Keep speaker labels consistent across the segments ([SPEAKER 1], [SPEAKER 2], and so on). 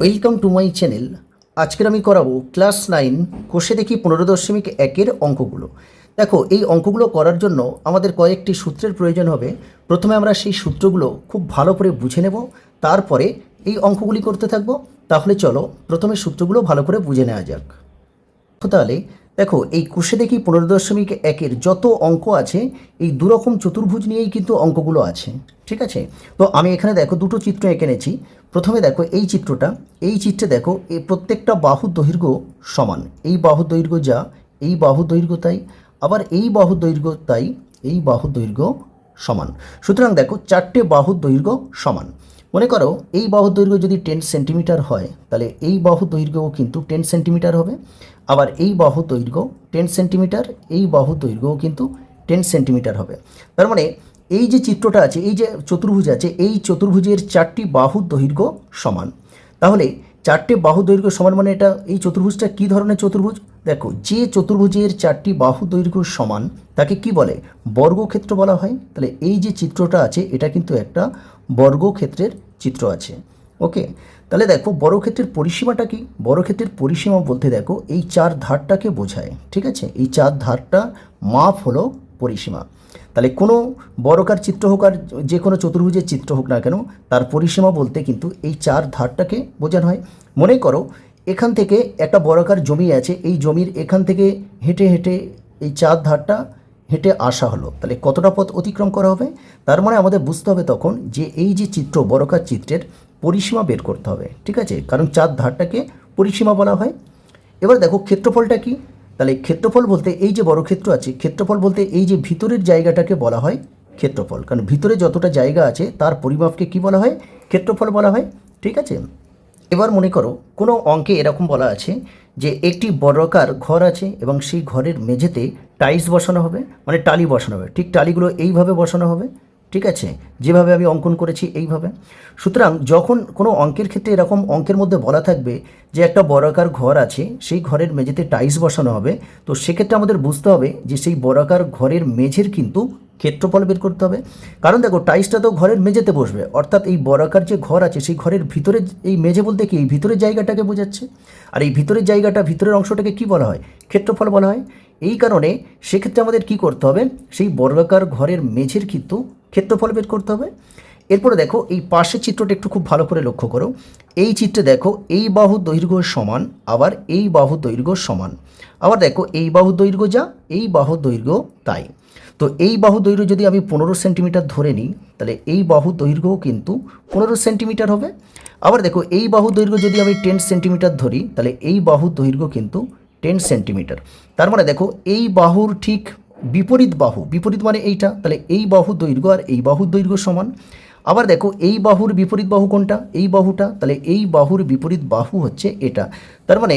[SPEAKER 1] Welcome to my channel. আজকের আমি করাবো ক্লাস 9 কোষে দেখি 15.1-এর অঙ্কগুলো। দেখো, এই অঙ্কগুলো করার জন্য আমাদের কয়েকটি সূত্রের প্রয়োজন হবে। প্রথমে আমরা সেই সূত্রগুলো খুব ভালো করে বুঝে নেব, তারপরে এই অঙ্কগুলি করতে থাকবো। তাহলে চলো প্রথমে সূত্রগুলো ভালো করে বুঝে নেওয়া যাক। তাহলে দেখো, এই কোষে দেখি 15.1-এর যত অঙ্ক আছে এই দুরকম চতুর্ভুজ নিয়েই কিন্তু অঙ্কগুলো আছে। ঠিক আছে, তো আমি এখানে দেখো দুটো চিত্র এঁকে নিয়েছি। প্রথমে দেখো এই চিত্রটা, এই চিত্রে দেখো এই প্রত্যেকটা বাহুর দৈর্ঘ্য সমান। এই বাহুর দৈর্ঘ্য যা, এই বাহুর দৈর্ঘ্য তাই, আবার এই বাহুর দৈর্ঘ্য তাই, এই বাহুর দৈর্ঘ্য সমান। সুতরাং দেখো চারটে বাহুর দৈর্ঘ্য সমান। মনে করো এই বাহুর দৈর্ঘ্য যদি 10 সেন্টিমিটার হয়, তাহলে এই বাহুর দৈর্ঘ্যও কিন্তু 10 সেন্টিমিটার হবে। আবার এই বাহুর দৈর্ঘ্য 10 সেন্টিমিটার, এই বাহুর দৈর্ঘ্যও কিন্তু 10 সেন্টিমিটার হবে। তার মানে এই যে চিত্রটা আছে, এই যে চতুর্ভুজ আছে, এই চতুর্ভুজের চারটি বাহুর দৈর্ঘ্য সমান। তাহলে চারটে বাহু দৈর্ঘ্য সমান মানে এটা, এই চতুর্ভুজটা কী ধরনের চতুর্ভুজ? দেখো, যে চতুর্ভুজের চারটি বাহু দৈর্ঘ্য সমান তাকে কি বলে? বর্গক্ষেত্র বলা হয়। তাহলে এই যে চিত্রটা আছে এটা কিন্তু একটা বর্গক্ষেত্রের চিত্র আছে। ওকে, তাহলে দেখো বর্গক্ষেত্রের পরিসীমাটা কি? বর্গক্ষেত্রের পরিসীমা বলতে দেখো এই চার ধারটাকে বোঝায়। ঠিক আছে, এই চার ধারটা মাপ হলো পরিসীমা। তাহলে কোনো বর্গাকার চিত্র হোক আর যে কোনো চতুর্ভুজের চিত্র হোক না কেন, তার পরিসীমা বলতে কিন্তু এই চার ধারটাকে বোঝানো হয়। মনে করো এখান থেকে একটা বর্গাকার জমি আছে, এই জমির এখান থেকে হেঁটে হেঁটে এই চার ধারটা হেঁটে আসা হলো, তাহলে কতটা পথ অতিক্রম করা হবে? তার মানে আমাদের বুঝতে হবে তখন যে এই যে চিত্র, বর্গাকার চিত্রের পরিসীমা বের করতে হবে। ঠিক আছে, কারণ চার ধারটাকে পরিসীমা বলা হয়। এবার দেখো ক্ষেত্রফলটা কি? তাহলে ক্ষেত্রফল বলতে এই যে বর্গক্ষেত্র আছে, ক্ষেত্রফল বলতে এই যে ভিতরের জায়গাটাকে বলা হয় ক্ষেত্রফল। কারণ ভিতরে যতটা জায়গা আছে তার পরিমাপকে কি বলা হয়? ক্ষেত্রফল বলা হয়। ঠিক আছে, এবার মনে করো কোনো অঙ্কে এরকম বলা আছে যে একটি বর্গাকার ঘর আছে এবং সেই ঘরের মেঝেতে টাইলস বসানো হবে, মানে টালি বসানো হবে। ঠিক টালিগুলো এইভাবে বসানো হবে। ঠিক আছে, যেভাবে আমি অঙ্কন করেছি এইভাবে। সুতরাং যখন কোনো অঙ্কের ক্ষেত্রে এরকম অঙ্কের মধ্যে বলা থাকবে যে একটা বর্গাকার ঘর আছে, সেই ঘরের মেঝেতে টাইলস বসানো হবে, তো সেক্ষেত্রে আমাদের বুঝতে হবে যে সেই বর্গাকার ঘরের মেঝের কিন্তু ক্ষেত্রফল বের করতে হবে। কারণ দেখো টাইলসটা তো ঘরের মেঝেতে বসবে, অর্থাৎ এই বর্গাকার যে ঘর আছে সেই ঘরের ভিতরে, এই মেঝে বলতে কি এই ভিতরের জায়গাটাকে বোঝাচ্ছে। আর এই ভিতরের জায়গাটা, ভিতরের অংশটাকে কি বলা হয়? ক্ষেত্রফল বলা হয়। এই কারণে সেক্ষেত্রে আমাদের কি করতে হবে? সেই বর্গাকার ঘরের মেঝের কিন্তু ক্ষেত্রফল বের করতে হবে। এরপরে দেখো এই পাশের চিত্রটা একটু খুব ভালো করে লক্ষ্য করো। এই চিত্রে দেখো এই বাহু দৈর্ঘ্য সমান, আবার এই বাহু দৈর্ঘ্য সমান। আবার দেখো এই বাহু দৈর্ঘ্য যা, এই বাহু দৈর্ঘ্য তাই। তো এই বাহু দৈর্ঘ্য যদি আমি 15 সেন্টিমিটার ধরে নিই, তাহলে এই বাহু দৈর্ঘ্যও কিন্তু 15 সেন্টিমিটার হবে। আবার দেখো এই বাহু দৈর্ঘ্য যদি আমি 10 সেন্টিমিটার ধরি, তাহলে এই বাহু দৈর্ঘ্য কিন্তু 10 সেন্টিমিটার। তার মানে দেখো এই বাহুর ঠিক বিপরীত বাহু, বিপরীত মানে এইটা, তাহলে এই বাহু দৈর্ঘ্য আর এই বাহুর দৈর্ঘ্য সমান। আবার দেখো এই বাহুর বিপরীত বাহু কোনটা? এই বাহুটা, তাহলে এই বাহুর বিপরীত বাহু হচ্ছে এটা। তার মানে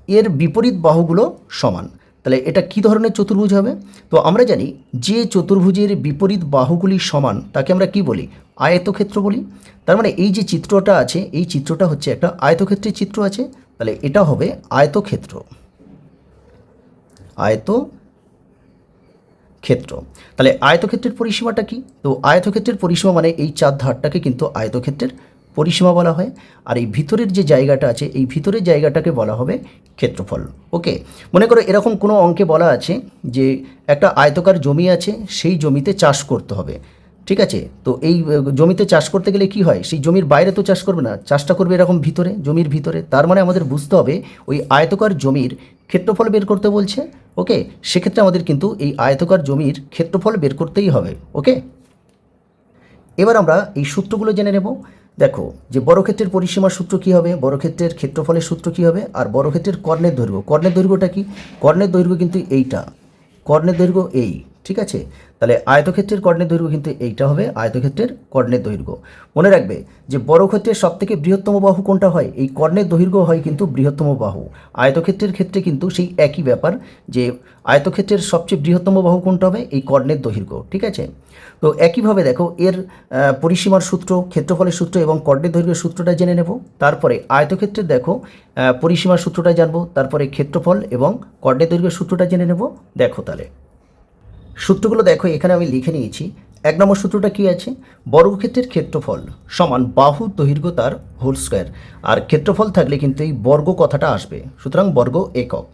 [SPEAKER 1] এর বিপরীত বাহুগুলো সমান। তাহলে এটা কি ধরনের চতুর্ভুজ হবে? তো আমরা জানি যে চতুর্ভুজের বিপরীত বাহুগুলি সমান তাকে আমরা কি বলি? আয়তক্ষেত্র বলি। তার মানে এই যে চিত্রটা আছে, এই চিত্রটা হচ্ছে একটা আয়তক্ষেত্রের চিত্র আছে, তাহলে এটা হবে আয়তক্ষেত্র। আয়তক্ষেত্র, তাহলে আয়তক্ষেত্রের পরিসীমাটা কি? তো আয়তক্ষেত্রের পরিসীমা মানে এই চার ধারটাকে কিন্তু আয়তক্ষেত্রের পরিসীমা বলা হয়। আর এই ভিতরের যে জায়গাটা আছে, এই ভিতরের জায়গাটাকে বলা হবে ক্ষেত্রফল। ওকে, মনে করো এরকম কোনো অঙ্কে বলা আছে যে একটা আয়তকার জমি আছে, সেই জমিতে চাষ করতে হবে। ঠিক আছে, তো এই জমিতে চাষ করতে গেলে কি হয়? সেই জমির বাইরে তো চাষ করবে না, চাষটা করবে এরকম ভিতরে, জমির ভিতরে। তার মানে আমাদের বুঝতে হবে ওই আয়তকার জমির ক্ষেত্রফল বের করতে বলছে। ওকে, সেক্ষেত্রে আমাদের কিন্তু এই আয়তকার জমির ক্ষেত্রফল বের করতেই হবে। ওকে, এবার আমরা এই সূত্রগুলো জেনে নেব। দেখো যে বর্গক্ষেত্রের পরিসীমার সূত্র কী হবে, বর্গক্ষেত্রের ক্ষেত্রফলের সূত্র কী হবে, আর বর্গক্ষেত্রের কর্ণের দৈর্ঘ্য। কর্ণের দৈর্ঘ্যটা কি? কর্ণের দৈর্ঘ্য কিন্তু এইটা, কর্ণের দৈর্ঘ্য এই। ঠিক আছে, তাহলে আয়তক্ষেত্রের কর্ণের দৈর্ঘ্য কিন্তু এইটা হবে আয়তক্ষেত্রের কর্ণের দৈর্ঘ্য। মনে রাখবে যে বর্গক্ষেত্রের সবথেকে বৃহত্তম বাহু কোনটা হয়? এই কর্ণের দৈর্ঘ্য হয় কিন্তু বৃহত্তম বাহু। আয়তক্ষেত্রের ক্ষেত্রে কিন্তু সেই একই ব্যাপার, যে আয়তক্ষেত্রের সবচেয়ে বৃহত্তম বাহু কোনটা হবে? এই কর্ণের দৈর্ঘ্য। ঠিক আছে, তো একইভাবে দেখো এর পরিসীমার সূত্র, ক্ষেত্রফলের সূত্র এবং কর্ণের দৈর্ঘ্যের সূত্রটা জেনে নেব। তারপরে আয়তক্ষেত্রের দেখো পরিসীমার সূত্রটা জানবো, তারপরে ক্ষেত্রফল এবং কর্ণের দৈর্ঘ্যের সূত্রটা জেনে নেব। দেখো তাহলে সূত্রগুলো দেখো এখানে আমি লিখে নিয়েছি। 1 নম্বর সূত্রটা কি আছে, বর্গক্ষেত্রের ক্ষেত্রফল সমান বাহু দৈর্ঘ্য তার হোল স্কোয়ার। আর ক্ষেত্রফল থাকলে কিন্তু এই বর্গ কথাটা আসবে, সুতরাং বর্গ একক।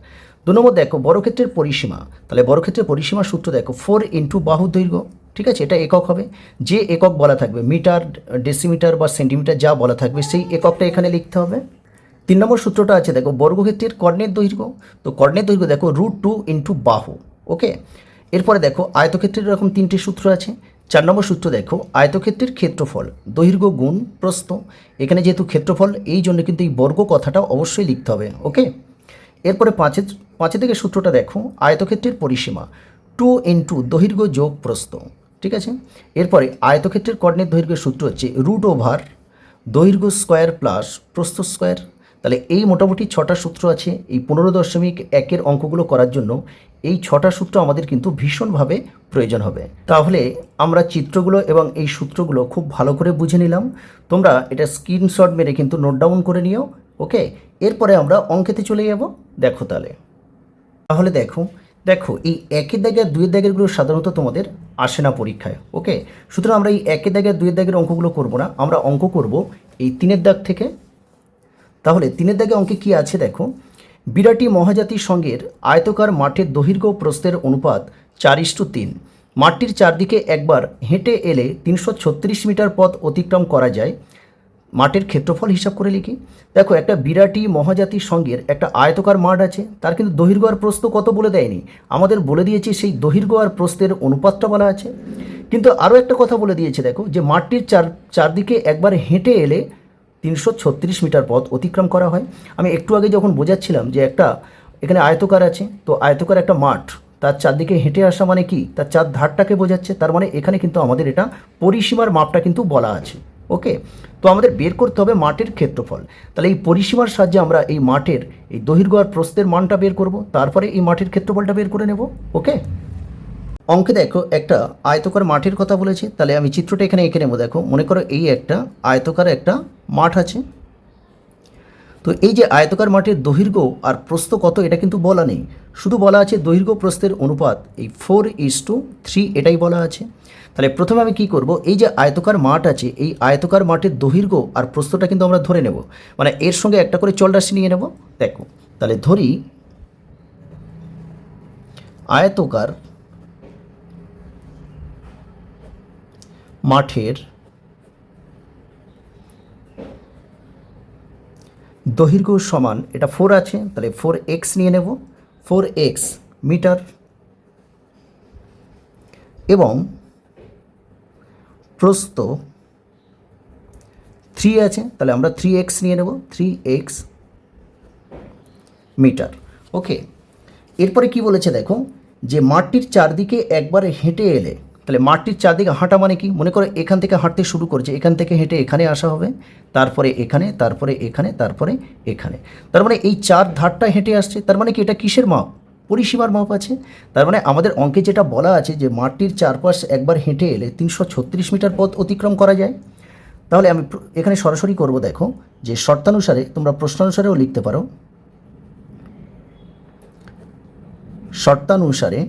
[SPEAKER 1] 2 নম্বর দেখো বর্গক্ষেত্রের পরিসীমা, তাহলে বর্গক্ষেত্রের পরিসীমা সূত্র দেখো 4 ইন্টু বাহু দৈর্ঘ্য, ঠিক আছে, এটা একক হবে। যে একক বলা থাকবে মিটার, ডেসিমিটার বা সেন্টিমিটার যা বলা থাকবে সেই এককটা এখানে লিখতে হবে। 3 নম্বর সূত্রটা আছে দেখো বর্গক্ষেত্রের কর্ণের দৈর্ঘ্য, তো কর্ণের দৈর্ঘ্য দেখো √2 ইন্টু বাহু। ওকে, এরপরে দেখো আয়তক্ষেত্রের এরকম 3টে সূত্র আছে। 4 নম্বর সূত্র দেখো আয়তক্ষেত্রের ক্ষেত্রফল দৈর্ঘ্য গুণ প্রস্থ, এখানে যেহেতু ক্ষেত্রফল এই জন্য কিন্তু এই বর্গ কথাটা অবশ্যই লিখতে হবে। ওকে, এরপরে পাঁচে থেকে সূত্রটা দেখো আয়তক্ষেত্রের পরিসীমা 2 ইন্টু দৈর্ঘ্য যোগ প্রস্থ, ঠিক আছে। এরপরে আয়তক্ষেত্রের কর্ণের দৈর্ঘ্যের সূত্র হচ্ছে √ওভার দৈর্ঘ্য স্কোয়ার প্লাস প্রস্থ স্কোয়ার। তাহলে এই মোটামুটি 6টা সূত্র আছে এই 15.1 অঙ্কগুলো করার জন্য। এই 6টা সূত্র আমাদের কিন্তু ভীষণভাবে প্রয়োজন হবে। তাহলে আমরা চিত্রগুলো এবং এই সূত্রগুলো খুব ভালো করে বুঝে নিলাম। তোমরা এটা স্ক্রিনশট মেরে কিন্তু নোট ডাউন করে নিও। ওকে, এরপরে আমরা অঙ্কেতে চলে যাব। দেখো তাহলে দেখো এই 1 দাগের 2 দাগেরগুলো সাধারণত তোমাদের আসে না পরীক্ষায়। ওকে, সুতরাং আমরা এই 1 দাগের 2 দাগের অঙ্কগুলো করব না, আমরা অঙ্ক করব এই 3 দাগ থেকে। তাহলে 3 দাগে অঙ্কে কি আছে দেখো, বিরাটি মহাজাতি সংঘের আয়তকার মাঠের দৈর্ঘ্য প্রস্থের অনুপাত 4:3। মাঠটির চারদিকে একবার হেঁটে এলে 336 মিটার পথ অতিক্রম করা যায়। মাঠের ক্ষেত্রফল হিসাব করে লিখি। দেখো একটা বিরাটি মহাজাতি সংঘের একটা আয়তকার মাঠ আছে, তার কিন্তু দৈর্ঘ্য আর প্রস্থ কত বলে দেয়নি, আমাদের বলে দিয়েছে সেই দৈর্ঘ্য আর প্রস্থের অনুপাতটা বলা আছে। কিন্তু আরও একটা কথা বলে দিয়েছে দেখো, যে মাঠটির চারদিকে একবার হেঁটে এলে 336 মিটার পথ অতিক্রম করা হয়। আমি একটু আগে যখন বোঝাচ্ছিলাম যে একটা এখানে আয়তকার আছে, তো আয়তকার একটা মাঠ, তার চারদিকে হেঁটে আসা মানে কি, তার চার ধারটাকে বোঝাচ্ছে। তার মানে এখানে কিন্তু আমাদের এটা পরিসীমার মাপটা কিন্তু বলা আছে। ওকে, তো আমাদের বের করতে হবে মাঠের ক্ষেত্রফল। তাহলে এই পরিসীমার সাহায্যে আমরা এই মাঠের এই দৈর্ঘ্য আর প্রস্থের মানটা বের করব, তারপরে এই মাঠের ক্ষেত্রফলটা বের করে নেব। ওকে, অঙ্কে দেখো একটা আয়তকার মাঠের কথা বলেছে, তাহলে আমি চিত্রটা এখানে এঁকে নেব। দেখো মনে করো এই একটা আয়তকার একটা মাঠ আছে, তো এই যে আয়তকার মাঠের দৈর্ঘ্য আর প্রস্থ কত এটা কিন্তু বলা নেই, শুধু বলা আছে দৈর্ঘ্য প্রস্থের অনুপাত এই 4:3 এটাই বলা আছে। তাহলে প্রথমে আমি কি করব, এই যে আয়তকার মাঠ আছে এই আয়তকার মাঠের দৈর্ঘ্য আর প্রস্থটা কিন্তু আমরা ধরে নেব, মানে এর সঙ্গে একটা করে চলরাশি নিয়ে নেব। দেখো তাহলে ধরি আয়তকার মাঠের দৈর্ঘ্য সমান এটা 4 আছে, তাহলে 4x নিয়ে নেব, 4x মিটার, এবং প্রস্থ 3 আছে, তাহলে আমরা 3x নিয়ে নেব, 3x মিটার। ওকে, এরপরে কি বলেছে দেখো, যে মাঠটির চারদিকে একবার হেঁটে এলে, তাহলে মাঠটির চারদিকে হাঁটা মানে কি, মনে করো এখান থেকে হাঁটতে শুরু করেছে, এখান থেকে হেঁটে এখানে আসা হবে, তারপরে এখানে, তারপরে এখানে, তারপরে এখানে, তার মানে এই চার ধারটা হেঁটে আসছে। তার মানে কি এটা কিসের মাপ, পরিসীমার মাপ আছে। তার মানে আমাদের অঙ্কে যেটা বলা আছে যে মাঠটির চারপাশ একবার হেঁটে এলে 336 মিটার পথ অতিক্রম করা যায়। তাহলে আমি এখানে সরাসরি করব, দেখো যে শর্তানুসারে, তোমরা প্রশ্নানুসারেও লিখতে পারো, শর্তানুসারে।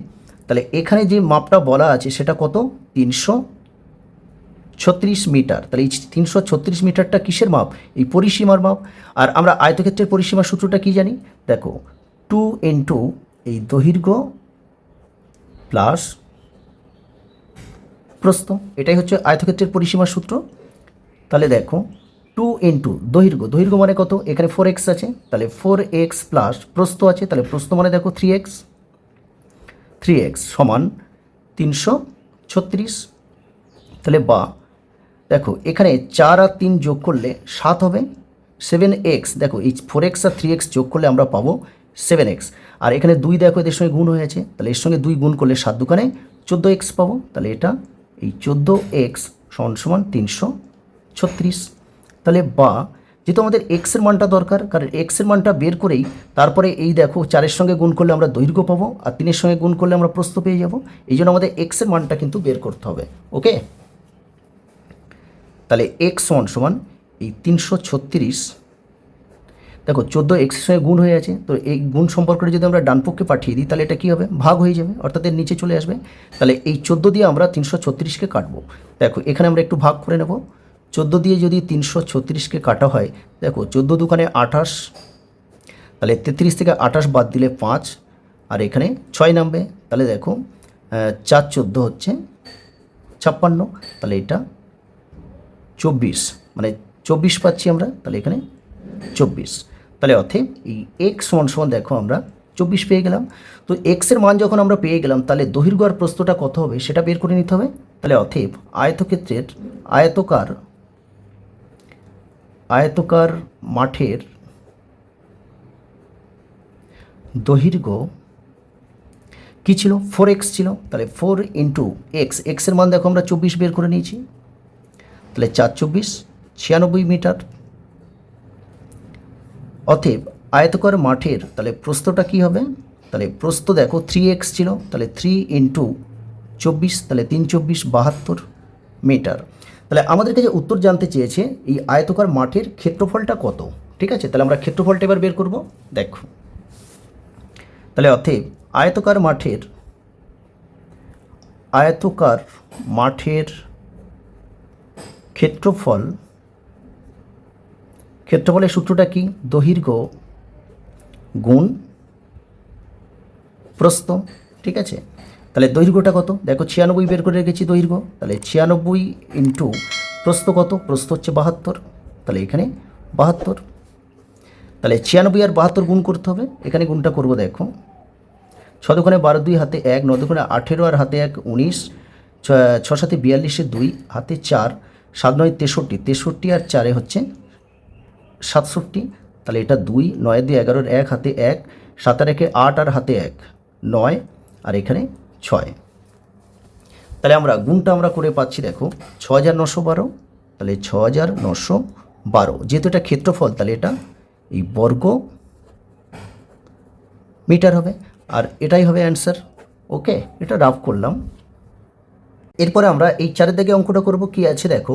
[SPEAKER 1] তাহলে এখানে যে মাপটা বলা আছে সেটা কত, 336 মিটার। তাহলে এই 336 মিটারটা কিসের মাপ, এই পরিসীমার মাপ। আর আমরা আয়তক্ষেত্রের পরিসীমার সূত্রটা কি জানি, দেখো 2 ইন্টু এই দৈর্ঘ্য প্লাস প্রস্থ, এটাই হচ্ছে আয়তক্ষেত্রের পরিসীমার সূত্র। তাহলে দেখো 2 ইন্টু দৈর্ঘ্য মানে কত, এখানে 4x আছে, তাহলে 4x প্লাস প্রস্থ আছে, তাহলে প্রস্থ মানে দেখো 3x সমান 336। তাহলে বা দেখো এখানে 4 আর 3 যোগ করলে 7 হবে, 7x। দেখো এই 4x আর 3x যোগ করলে আমরা পাবো 7x, আর এখানে 2 দেখো এদের সঙ্গে গুণ হয়েছে, তাহলে এর সঙ্গে 2 গুণ করলে 7 দুগুণে 14x পাবো। তাহলে এটা এই 14x সমান 336। তাহলে বা যেহেতু আমাদের এক্সের মানটা দরকার, কারণ এক্সের মানটা বের করেই তারপরে এই দেখো 4-এর সঙ্গে গুণ করলে আমরা দৈর্ঘ্য পাবো, আর 3-এর সঙ্গে গুণ করলে আমরা প্রস্থ পেয়ে যাব। এই জন্য আমাদের এক্সের মানটা কিন্তু বের করতে হবে। ওকে, তাহলে এক্স সমান এই 336, দেখো 14 এক্সের সঙ্গে গুণ হয়ে আছে, তো এই গুণ সম্পর্কটা যদি আমরা ডান পক্ষে পাঠিয়ে দিই তাহলে এটা কী হবে, ভাগ হয়ে যাবে, অর্থাৎ এর নিচে চলে আসবে। তাহলে এই 14 দিয়ে আমরা 336কে কাটবো। দেখো এখানে আমরা একটু ভাগ করে নেব। 14 দিয়ে যদি 336কে কাটা হয়, দেখো 14 দুখানে 28, তাহলে 33 থেকে 28 বাদ দিলে 5, আর এখানে 6 নামবে। তাহলে দেখো 4 14 হচ্ছে 56, তাহলে এটা 24, মানে 24 পাচ্ছি আমরা, তাহলে এখানে 24। তাহলে অতএব এই এক্স সমান সমান দেখো আমরা 24 পেয়ে গেলাম। তো এক্সের মান যখন আমরা পেয়ে গেলাম, তাহলে দৈর্ঘ্য আর প্রস্থটা কত হবে সেটা বের করে নিতে হবে। তাহলে অতএব আয়তক্ষেত্রের আয়তকার মাঠের দৈর্ঘ্য কী ছিল, 4x ছিল। তাহলে 4 ইন্টু এক্স, এক্সের মান দেখো আমরা 24 বের করে নিয়েছি, তাহলে 4 24 96 মিটার। অতএব আয়তকার মাঠের তাহলে প্রস্থটা কী হবে, তাহলে প্রস্থ দেখো 3x ছিল, তাহলে 3 ইন্টু 24, তাহলে 3 24 72 মিটার। তাহলে আমাদের কাছে উত্তর জানতে চেয়েছে এই আয়তকার মাঠের ক্ষেত্রফলটা কত। ঠিক আছে, তাহলে আমরা ক্ষেত্রফলটা এবার বের করব। দেখো তাহলে অতএব আয়তকার মাঠের ক্ষেত্রফলের সূত্রটা কি, দৈর্ঘ্য গুণ প্রস্থ। ঠিক আছে, তাহলে দৈর্ঘ্যটা কত, দেখো 96 বের করে রেখেছি দৈর্ঘ্য, তাহলে 96 ইন্টু প্রস্থ কত, প্রস্থ হচ্ছে 72, তাহলে এখানে 72। তাহলে 96 আর 72 গুণ করতে হবে, এখানে গুণটা করবো। দেখো 6 দুগুণে 12, 2 হাতে 1, 9 দুগুণে 18 আর হাতে 1 19, 6 7 42, 2 হাতে 4, 7 9 63, 63 আর 4 হচ্ছে 67, তাহলে এটা 2, 9 2 11, 1 হাতে 1, 7 আর 1 8 আর হাতে 1 9, আর এখানে 6। তাহলে আমরা গুণটা আমরা করে পাচ্ছি, দেখো 6912, তাহলে 6912, যেহেতু এটা ক্ষেত্রফল তাহলে এটা এই বর্গ মিটার হবে, আর এটাই হবে অ্যান্সার। ওকে, এটা রাফ করলাম। এরপরে আমরা এই 4 দাগে অঙ্কটা করব। কি আছে দেখো,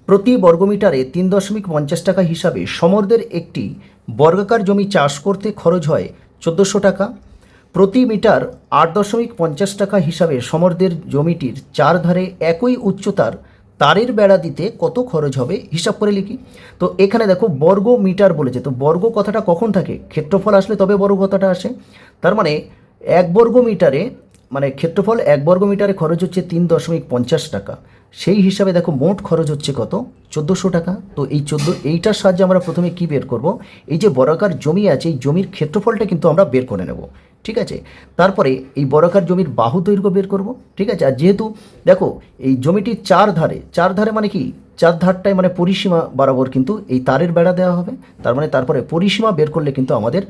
[SPEAKER 1] প্রতি বর্গমিটারে 3.50 টাকা হিসাবে সমরদের একটি বর্গাকার জমি চাষ করতে খরচ হয় 1400 টাকা। প্রতি মিটার 8.50 টাকা হিসাবে সমরদের জমিটির 4 ধারে একই উচ্চতার তারের বেড়া দিতে কত খরচ হবে হিসাব করে লিখি। তো এখানে দেখো বর্গ মিটার বলেছে, তো বর্গ কথাটা কখন থাকে, ক্ষেত্রফল আসলে তবে বর্গ কথাটা আসে। তার মানে 1 বর্গ মিটারে, মানে ক্ষেত্রফল 1 বর্গ মিটারে খরচ হচ্ছে 3.50 টাকা, সেই হিসাবে দেখো মোট খরচ হচ্ছে কত, 1400 টাকা। তো এইটার সাহায্যে আমরা প্রথমে কি বের করব, এই যে বর্গাকার জমি আছে এই জমির ক্ষেত্রফলটা কিন্তু আমরা বের করে নেব। ঠিক আছে, তারপরে এই বর্গাকার জমির বাহু দৈর্ঘ্য বের করব। ঠিক আছে, আর যেহেতু দেখো এই জমিটির 4 ধারে মানে কি 4 ধারটায় মানে পরিসীমা বরাবর কিন্তু এই তারের বেড়া দেওয়া হবে, তার মানে তারপরে পরিসীমা বের করলে কিন্তু আমাদের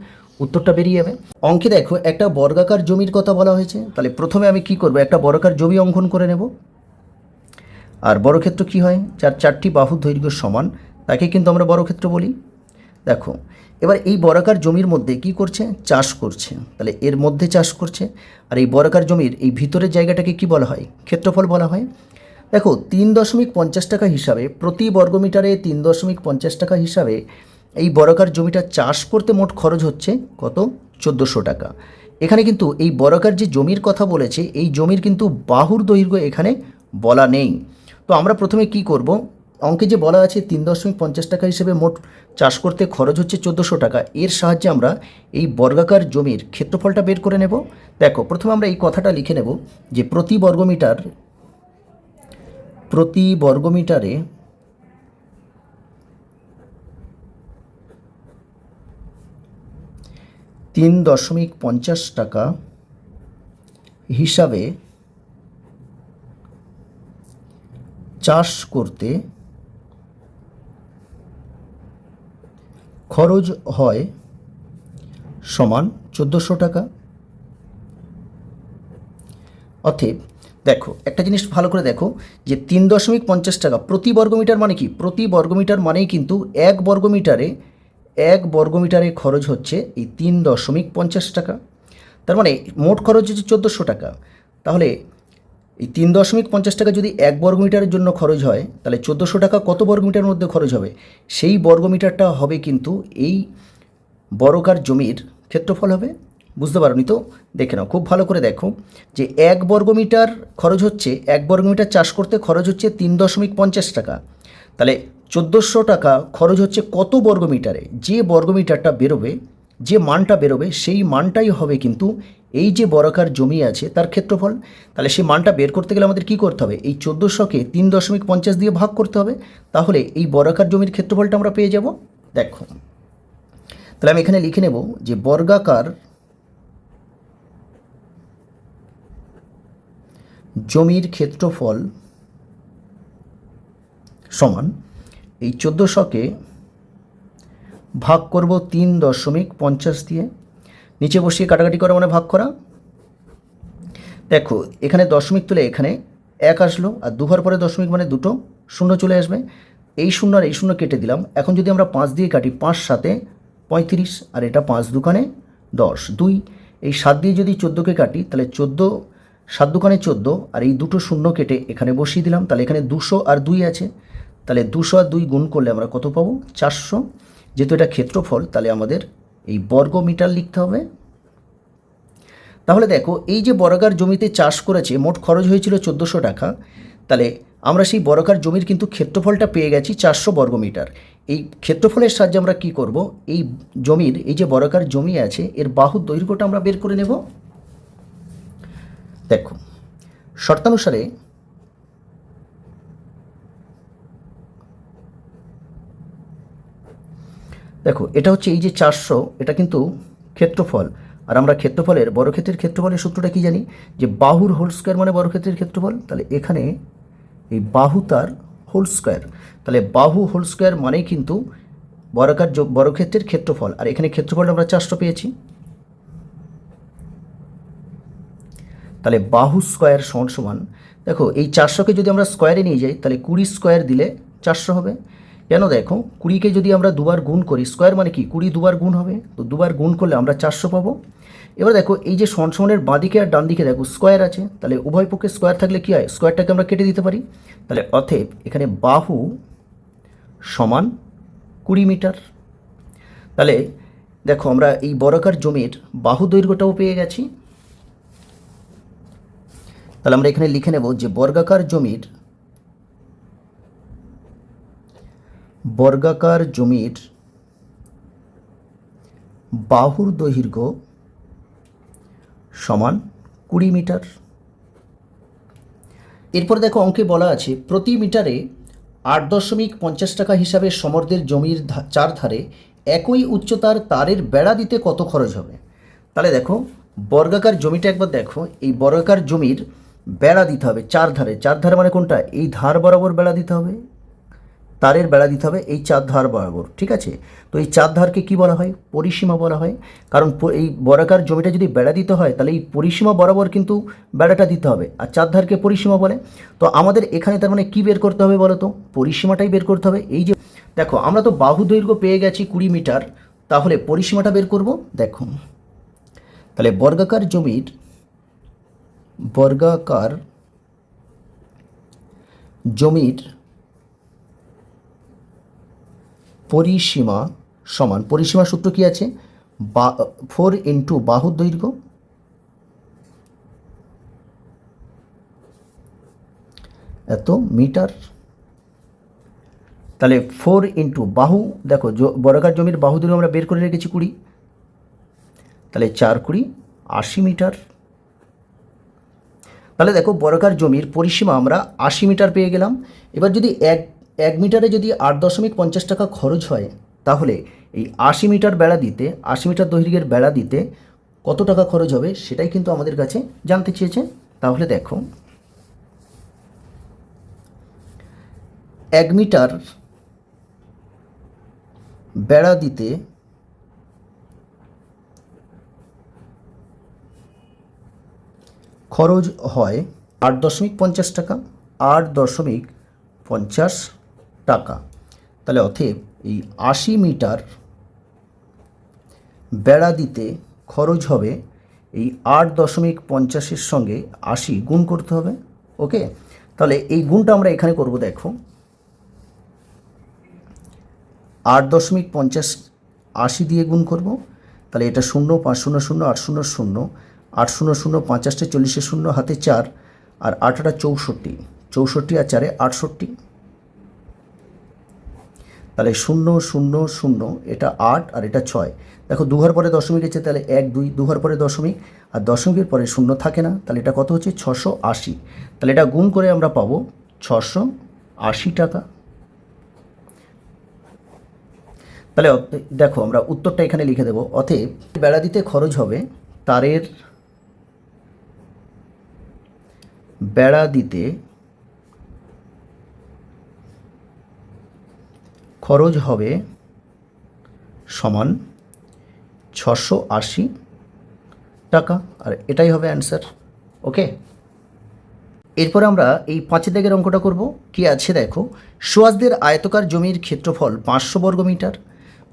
[SPEAKER 1] উত্তরটা বেরিয়ে যাবে। অঙ্কে দেখো একটা বর্গাকার জমির কথা বলা হয়েছে, তাহলে প্রথমে আমি কি করব, একটা বর্গাকার জমি অঙ্কন করে নেব। আর বর্গক্ষেত্র কি হয়, যার 4টি বাহু দৈর্ঘ্য সমান তাকে কিন্তু আমরা বর্গক্ষেত্র বলি। দেখো এবার এই বর্গাকার জমির মধ্যে কি করছে, চাষ করছে, তাহলে এর মধ্যে চাষ করছে, আর এই বর্গাকার জমির এই ভিতরের জায়গাটাকে কি বলা হয়, ক্ষেত্রফল বলা হয়। দেখো 3.50 টাকা হিসাবে, প্রতি বর্গমিটারে 3.50 টাকা হিসাবে এই বর্গাকার জমিটা চাষ করতে মোট খরচ হচ্ছে কত, 1400 টাকা। এখানে কিন্তু এই বর্গাকার যে জমির কথা বলেছে এই জমির কিন্তু বাহুর দৈর্ঘ্য এখানে বলা নেই। তো আমরা প্রথমে কি করব, অঙ্কে যে বলা আছে 3.50 টাকা হিসেবে মোট চাষ করতে খরচ হচ্ছে 1400 টাকা, এর সাহায্যে আমরা এই বর্গাকার জমির ক্ষেত্রফলটা বের করে নেব। দেখো প্রথমে আমরা এই কথাটা লিখে নেব যে প্রতি বর্গমিটারে 3.50 টাকা হিসাবে চাষ করতে খরচ হয় সমান 1400 টাকা। অতএব দেখো একটা জিনিস ভালো করে দেখো যে 3.50 টাকা প্রতি বর্গমিটার মানে কি, প্রতি বর্গমিটার মানেই কিন্তু 1 বর্গমিটারে খরচ হচ্ছে এই 3.50 টাকা, তার মানে মোট খরচ হচ্ছে 1400 টাকা। তাহলে এই 3.50 টাকা যদি 1 বর্গমিটারের জন্য খরচ হয়, তাহলে 1400 টাকা কত বর্গমিটারের মধ্যে খরচ হবে, সেই বর্গমিটারটা হবে কিন্তু এই বর্গাকার জমির ক্ষেত্রফল হবে। বুঝতে পারোনি তো? দেখে নাও, খুব ভালো করে দেখো যে 1 বর্গমিটার খরচ হচ্ছে, 1 বর্গমিটার চাষ করতে খরচ হচ্ছে 3.50 টাকা। তাহলে 1400 টাকা খরচ হচ্ছে কত বর্গমিটারে? যে বর্গমিটারটা বেরোবে, যে মানটা বেরোবে সেই মানটাই হবে কিন্তু এই যে বর্গাকার জমি আছে তার ক্ষেত্রফল। তাহলে সেই মানটা বের করতে গেলে আমাদের কী করতে হবে? এই 1400কে 3.50 দিয়ে ভাগ করতে হবে, তাহলে এই বর্গাকার জমির ক্ষেত্রফলটা আমরা পেয়ে যাব। দেখো, তাহলে আমি এখানে লিখে নেব যে বর্গাকার জমির ক্ষেত্রফল সমান এই 1400কে ভাগ করব 3.50 দিয়ে। নিচে বসিয়ে কাটাকাটি করা মানে ভাগ করা। দেখো এখানে দশমিক তুলে এখানে 1 আসলো, আর দুঘর পরে দশমিক মানে দুটো শূন্য চলে আসবে। এই শূন্য আর এই শূন্য কেটে দিলাম। এখন যদি আমরা 5 দিয়ে কাটি, 5 7 35, আর এটা 5 দুকানে 10, 2। এই 7 দিয়ে যদি 14কে কাটি তাহলে 14, 7 দুকানে 14, আর এই দুটো শূন্য কেটে এখানে বসিয়ে দিলাম। তাহলে এখানে 200 আর 2 আছে, তাহলে 200 আর 2 গুণ করলে আমরা কত পাবো? 400। যেহেতু এটা ক্ষেত্রফল, তাহলে আমাদের এই বর্গমিটার লিখতে হবে। তাহলে দেখো, এই যে বর্গাকার জমিতে চাষ করেছে মোট খরচ হয়েছিল 1400 টাকা। তাহলে আমরা সেই বর্গাকার জমির কিন্তু ক্ষেত্রফলটা পেয়ে গেছি 400 বর্গমিটার। এই ক্ষেত্রফলের সাহায্যে আমরা কি করব? এই জমির, এই যে বর্গাকার জমি আছে এর বাহুর দৈর্ঘ্যটা আমরা বের করে নেব। দেখো, শর্তানুসারে দেখো এটা হচ্ছে এই যে 400, এটা কিন্তু ক্ষেত্রফল। আর আমরা ক্ষেত্রফলের, বর্গক্ষেত্রের ক্ষেত্রফলের সূত্রটা কি জানি? যে বাহুর হোল স্কোয়ার মানে বর্গক্ষেত্রের ক্ষেত্রফল। তাহলে এখানে এই বাহু তার হোল স্কোয়ার, তাহলে বাহু হোল স্কোয়ার মানেই কিন্তু বর্গক্ষেত্রের ক্ষেত্রফল। আর এখানে ক্ষেত্রফলটা আমরা 400 পেয়েছি। তাহলে বাহু স্কোয়ার সমান সমান, দেখো এই 400কে যদি আমরা স্কোয়ারে নিয়ে যাই তাহলে 20 স্কোয়ার দিলে 400 হবে। কেন? দেখো 20কে যদি আমরা দুবার গুণ করি, স্কোয়ার মানে কি 20 দুবার গুণ হবে, তো দুবার গুণ করলে আমরা 400 পাবো। এবার দেখো এই যে সমানের বাঁদিকে আর ডান দিকে দেখো স্কোয়ার আছে, তাহলে উভয় পক্ষে স্কোয়ার থাকলে কী হয়? স্কোয়ারটাকে আমরা কেটে দিতে পারি। তাহলে অতএব এখানে বাহু সমান 20 মিটার। তাহলে দেখো আমরা এই বর্গাকার জমির বাহু দৈর্ঘ্যটাও পেয়ে গেছি। তাহলে আমরা এখানে লিখে নেব যে বর্গাকার জমির বাহুর দৈর্ঘ্য সমান 20 মিটার। এরপর দেখো অঙ্কে বলা আছে প্রতি মিটারে 8.50 টাকা হিসাবে সমর্দের জমির চারধারে একই উচ্চতার তারের বেড়া দিতে কত খরচ হবে? তাহলে দেখো বর্গাকার জমিটা একবার দেখো, এই বর্গাকার জমির বেড়া দিতে হবে চারধারে। চারধারে মানে কোনটা? এই ধার বরাবর বেড়া দিতে হবে, তারের বেড়া দিতে হবে এই 4 ধার বরাবর, ঠিক আছে? তো এই 4 ধারকে কী বলা হয়? পরিসীমা বলা হয়। কারণ এই বর্গাকার জমিটা যদি বেড়া দিতে হয় তাহলে এই পরিসীমা বরাবর কিন্তু বেড়াটা দিতে হবে, আর 4 ধারকে পরিসীমা বলে। তো আমাদের এখানে তার মানে কী বের করতে হবে বলো তো? পরিসীমাটাই বের করতে হবে। এই যে দেখো আমরা তো বাহু দৈর্ঘ্য পেয়ে গেছি 20 মিটার, তাহলে পরিসীমাটা বের করব। দেখো তাহলে বর্গাকার জমির পরিসীমা সমান, পরিসীমা সূত্র কি আছে? 4 ইন্টু বাহুর দৈর্ঘ্য এত মিটার। তাহলে 4 ইন্টু বাহু, দেখো বর্গাকার জমির বাহু দৈর্ঘ্য আমরা বের করে রেখেছি 20, তাহলে 4 20 80 মিটার। তাহলে দেখো বর্গাকার জমির পরিসীমা আমরা 80 মিটার পেয়ে গেলাম। এবার যদি এক মিটারে যদি 8.50 টাকা খরচ হয়, তাহলে এই 80 মিটার বেড়া দিতে, 80 মিটার দৈর্ঘ্যের বেড়া দিতে কত টাকা খরচ হবে সেটাই কিন্তু আমাদের কাছে জানতে চেয়েছে। তাহলে দেখো 1 মিটার বেড়া দিতে খরচ হয় 8.50 টাকা, 8.50 টাকা। তাহলে অতএব এই 80 মিটার বেড়া দিতে খরচ হবে এই 8.50-এর সঙ্গে 80 গুণ করতে হবে। ওকে, তাহলে এই গুণটা আমরা এখানে করব। দেখো 8.50 80 দিয়ে গুণ করব, তাহলে এটা 0, 5 0 0, 8 0 0, 8 0 0, 5 8 40 0, হাতে 4, আর 8 8 64, 64 আর 4 68, তাহলে 0 0 0, এটা 8 আর এটা 6। দেখো 2 ঘর পরে দশমিক আছে, তাহলে 1 2, 2 ঘর পরে দশমিক, আর দশমিকের পরে 0 থাকে না, তাহলে এটা কত হচ্ছে 680। তাহলে এটা গুণ করে আমরা পাবো 680 টাকা। তাহলে দেখো আমরা উত্তরটা এখানে লিখে দেবো। অতএব বেড়া দিতে খরচ হবে, তারের বেড়া দিতে খরচ হবে সমান 680 টাকা, আর এটাই হবে অ্যান্সার। ওকে, এরপর আমরা এই 5 দাগের অঙ্কটা করব। কি আছে দেখো, সুয়াসদের আয়তকার জমির ক্ষেত্রফল 500 বর্গমিটার,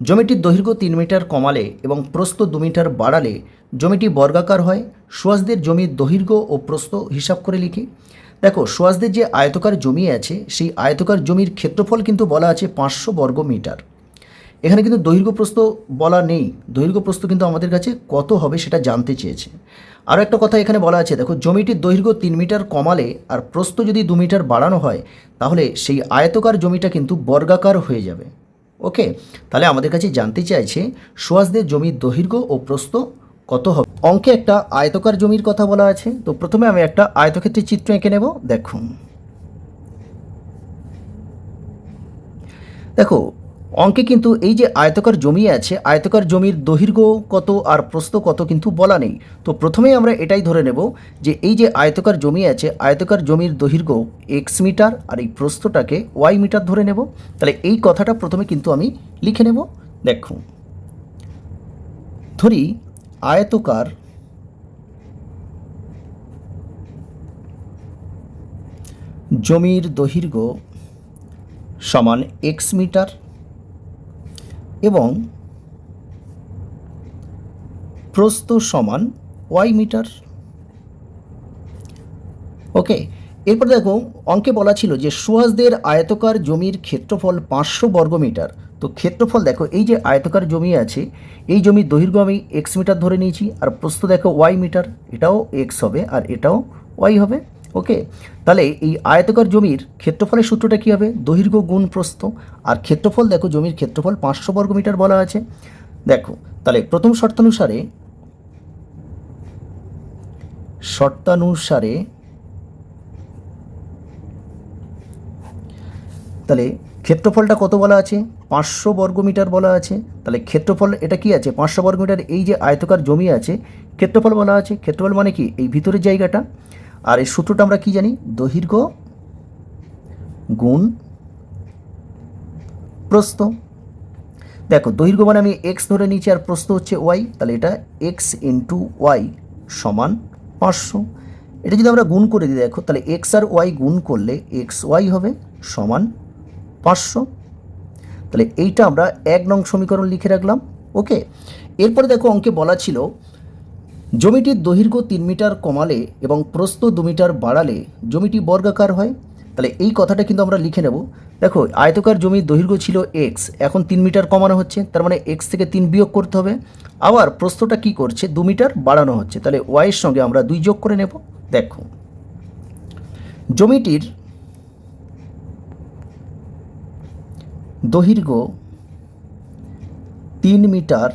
[SPEAKER 1] জমিটির দৈর্ঘ্য 3 মিটার কমালে এবং প্রস্থ 2 মিটার বাড়ালে জমিটি বর্গাকার হয়। সুয়াসদের জমির দৈর্ঘ্য ও প্রস্থ হিসাব করে লিখি। দেখো সুয়াসদের যে আয়তকার জমি আছে, সেই আয়তকার জমির ক্ষেত্রফল কিন্তু বলা আছে 500 বর্গমিটার। এখানে কিন্তু দৈর্ঘ্য প্রস্থ বলা নেই, দৈর্ঘ্য প্রস্থ কিন্তু আমাদের কাছে কত হবে সেটা জানতে চেয়েছে। আরও একটা কথা এখানে বলা আছে, দেখো জমিটির দৈর্ঘ্য 3 মিটার কমালে আর প্রস্থ যদি 2 মিটার বাড়ানো হয়, তাহলে সেই আয়তকার জমিটা কিন্তু বর্গাকার হয়ে যাবে। ওকে, তাহলে আমাদের কাছে জানতে চাইছে সুয়াসদের জমির দৈর্ঘ্য ও প্রস্থ কত হবে। অঙ্কে একটা আয়তকার জমির কথা বলা আছে, তো প্রথমে আমি একটা আয়তক্ষেত্রের চিত্র এঁকে নেব। দেখুন, দেখো অঙ্কে কিন্তু এই যে আয়তকার জমি আছে, আয়তকার জমির দৈর্ঘ্য কত আর প্রস্থ কত কিন্তু বলা নেই। তো প্রথমেই আমরা এটাই ধরে নেব যে এই যে আয়তকার জমি আছে, আয়তকার জমির দৈর্ঘ্য এক্স মিটার আর এই প্রস্থটাকে ওয়াই মিটার ধরে নেব। তাহলে এই কথাটা প্রথমে কিন্তু আমি লিখে নেব। দেখুন, ধরি আয়তকার জমির দৈর্ঘ্য সমান এক্স মিটার এবং প্রস্থ সমান ওয়াই মিটার। ওকে, এরপর দেখো অঙ্কে বলা ছিল যে সুয়াসদের আয়তকার জমির ক্ষেত্রফল 500 বর্গমিটার। তো ক্ষেত্রফল দেখো, এই যে আয়তকার জমি আছে, এই জমির দৈর্ঘ্য আমি এক্স মিটার ধরে নিয়েছি, আর প্রস্থ দেখো ওয়াই মিটার, এটাও এক্স হবে আর এটাও ওয়াই হবে। ওকে, তাহলে এই আয়তকার জমির ক্ষেত্রফলের সূত্রটা কী হবে, দৈর্ঘ্য গুণ প্রস্থ। আর ক্ষেত্রফল দেখো, জমির ক্ষেত্রফল 500 বর্গমিটার বলা আছে। দেখো তাহলে প্রথম শর্তানুসারে তাহলে ক্ষেত্রফলটা কত বলা আছে, 500 বর্গমিটার বলা আছে। তাহলে ক্ষেত্রফল এটা কি আছে, 500 বর্গমিটার। এই যে আয়তকার জমি আছে, ক্ষেত্রফল বলা আছে। ক্ষেত্রফল মানে কি, এই ভিতরের জায়গাটা। আর এই সূত্রটা আমরা কি জানি, দৈর্ঘ্য গুণ প্রস্থ। দেখো দৈর্ঘ্য মানে আমি এক্স ধরে নিচ্ছি আর প্রস্থ হচ্ছে ওয়াই, তাহলে এটা এক্স ইন্টু ওয়াই সমান 500। এটা যদি আমরা গুণ করে দিই, দেখো তাহলে এক্স আর ওয়াই গুণ করলে এক্স ওয়াই হবে সমান 500। তাহলে এইটা আমরা 1 নং সমীকরণ লিখে রাখলাম। ওকে, এরপরে দেখো অঙ্কে বলা ছিল জমিটির দৈর্ঘ্য 3 মিটার কমালে এবং প্রস্থ 2 মিটার বাড়ালে জমিটি বর্গাকার হয়। তাহলে এই কথাটা কিন্তু আমরা লিখে নেব। দেখো আয়তকার জমির দৈর্ঘ্য ছিল এক্স, এখন 3 মিটার কমানো হচ্ছে, তার মানে এক্স থেকে 3 বিয়োগ করতে হবে। আবার প্রস্থটা কি করছে, 2 মিটার বাড়ানো হচ্ছে, তাহলে ওয়াইয়ের সঙ্গে আমরা 2 যোগ করে নেব। দেখো জমিটির দৈর্ঘ্য 3 মিটার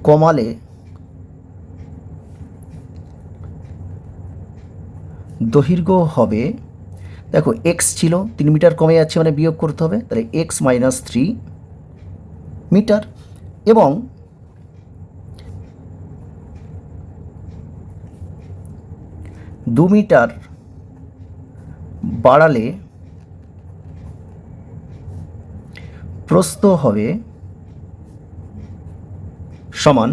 [SPEAKER 1] কমালে দৈর্ঘ্য হবে, দেখো এক্স ছিল, 3 মিটার কমে যাচ্ছে মানে বিয়োগ করতে হবে, তাহলে এক্স মাইনাস 3 মিটার। এবং দু মিটার বাড়ালে প্রস্থ হবে সমান,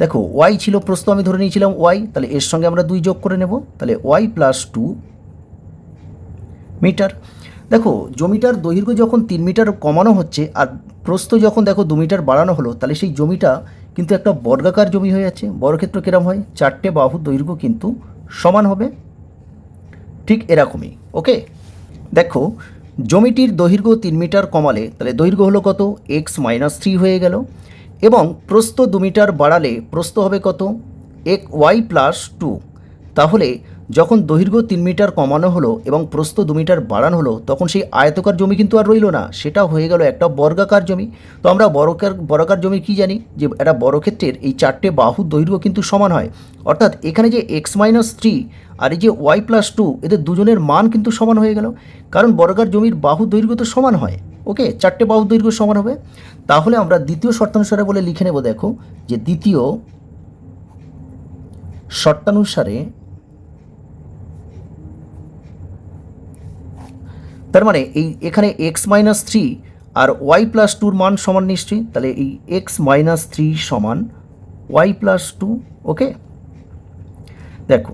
[SPEAKER 1] দেখো ওয়াই ছিল, প্রস্থ আমি ধরে নিয়েছিলাম ওয়াই, তাহলে এর সঙ্গে আমরা 2 যোগ করে নেব, তাহলে ওয়াই প্লাস 2 মিটার। দেখো জমিটার দৈর্ঘ্য যখন 3 মিটার কমানো হচ্ছে আর প্রস্থ যখন দেখো 2 মিটার বাড়ানো হলো, তাহলে সেই জমিটা কিন্তু একটা বর্গাকার জমি হয়ে যাচ্ছে। বর্গক্ষেত্র কিরম হয়, 4টে বাহুর দৈর্ঘ্য কিন্তু সমান হবে, ঠিক এরকমই। ওকে, দেখো জমিটির দৈর্ঘ্য 3 মিটার কমালে তাহলে দৈর্ঘ্য হলো কত, x-3 হয়ে গেল, এবং প্রস্থ 2 মিটার বাড়ালে প্রস্থ হবে কত, y+2। তাহলে যখন দৈর্ঘ্য 3 মিটার কমানো হলো এবং প্রস্থ 2 মিটার বাড়ানো হলো, তখন সেই আয়তকার জমি কিন্তু আর রইল না, সেটা হয়ে গেল একটা বর্গাকার জমি। তো আমরা বর্গাকার জমি কি জানি, যে একটা বর্গক্ষেত্রের এই 4টে বাহুর দৈর্ঘ্য কিন্তু সমান হয়। অর্থাৎ এখানে যে x-3 আর এই যে y+2, এদের দুজনের মান কিন্তু সমান হয়ে গেল, কারণ বর্গাকার জমির বাহুর দৈর্ঘ্য তো সমান হয়। ওকে, 4টে বাহুর দৈর্ঘ্য সমান হবে। তাহলে আমরা দ্বিতীয় শর্তানুসারে বলে লিখে নেব, দেখো যে দ্বিতীয় শর্তানুসারে, তার মানে এখানে x-3 আর y+2 মান সমান নিশ্চয়ই, তাহলে এই x-3 সমান y+2। ওকে, দেখো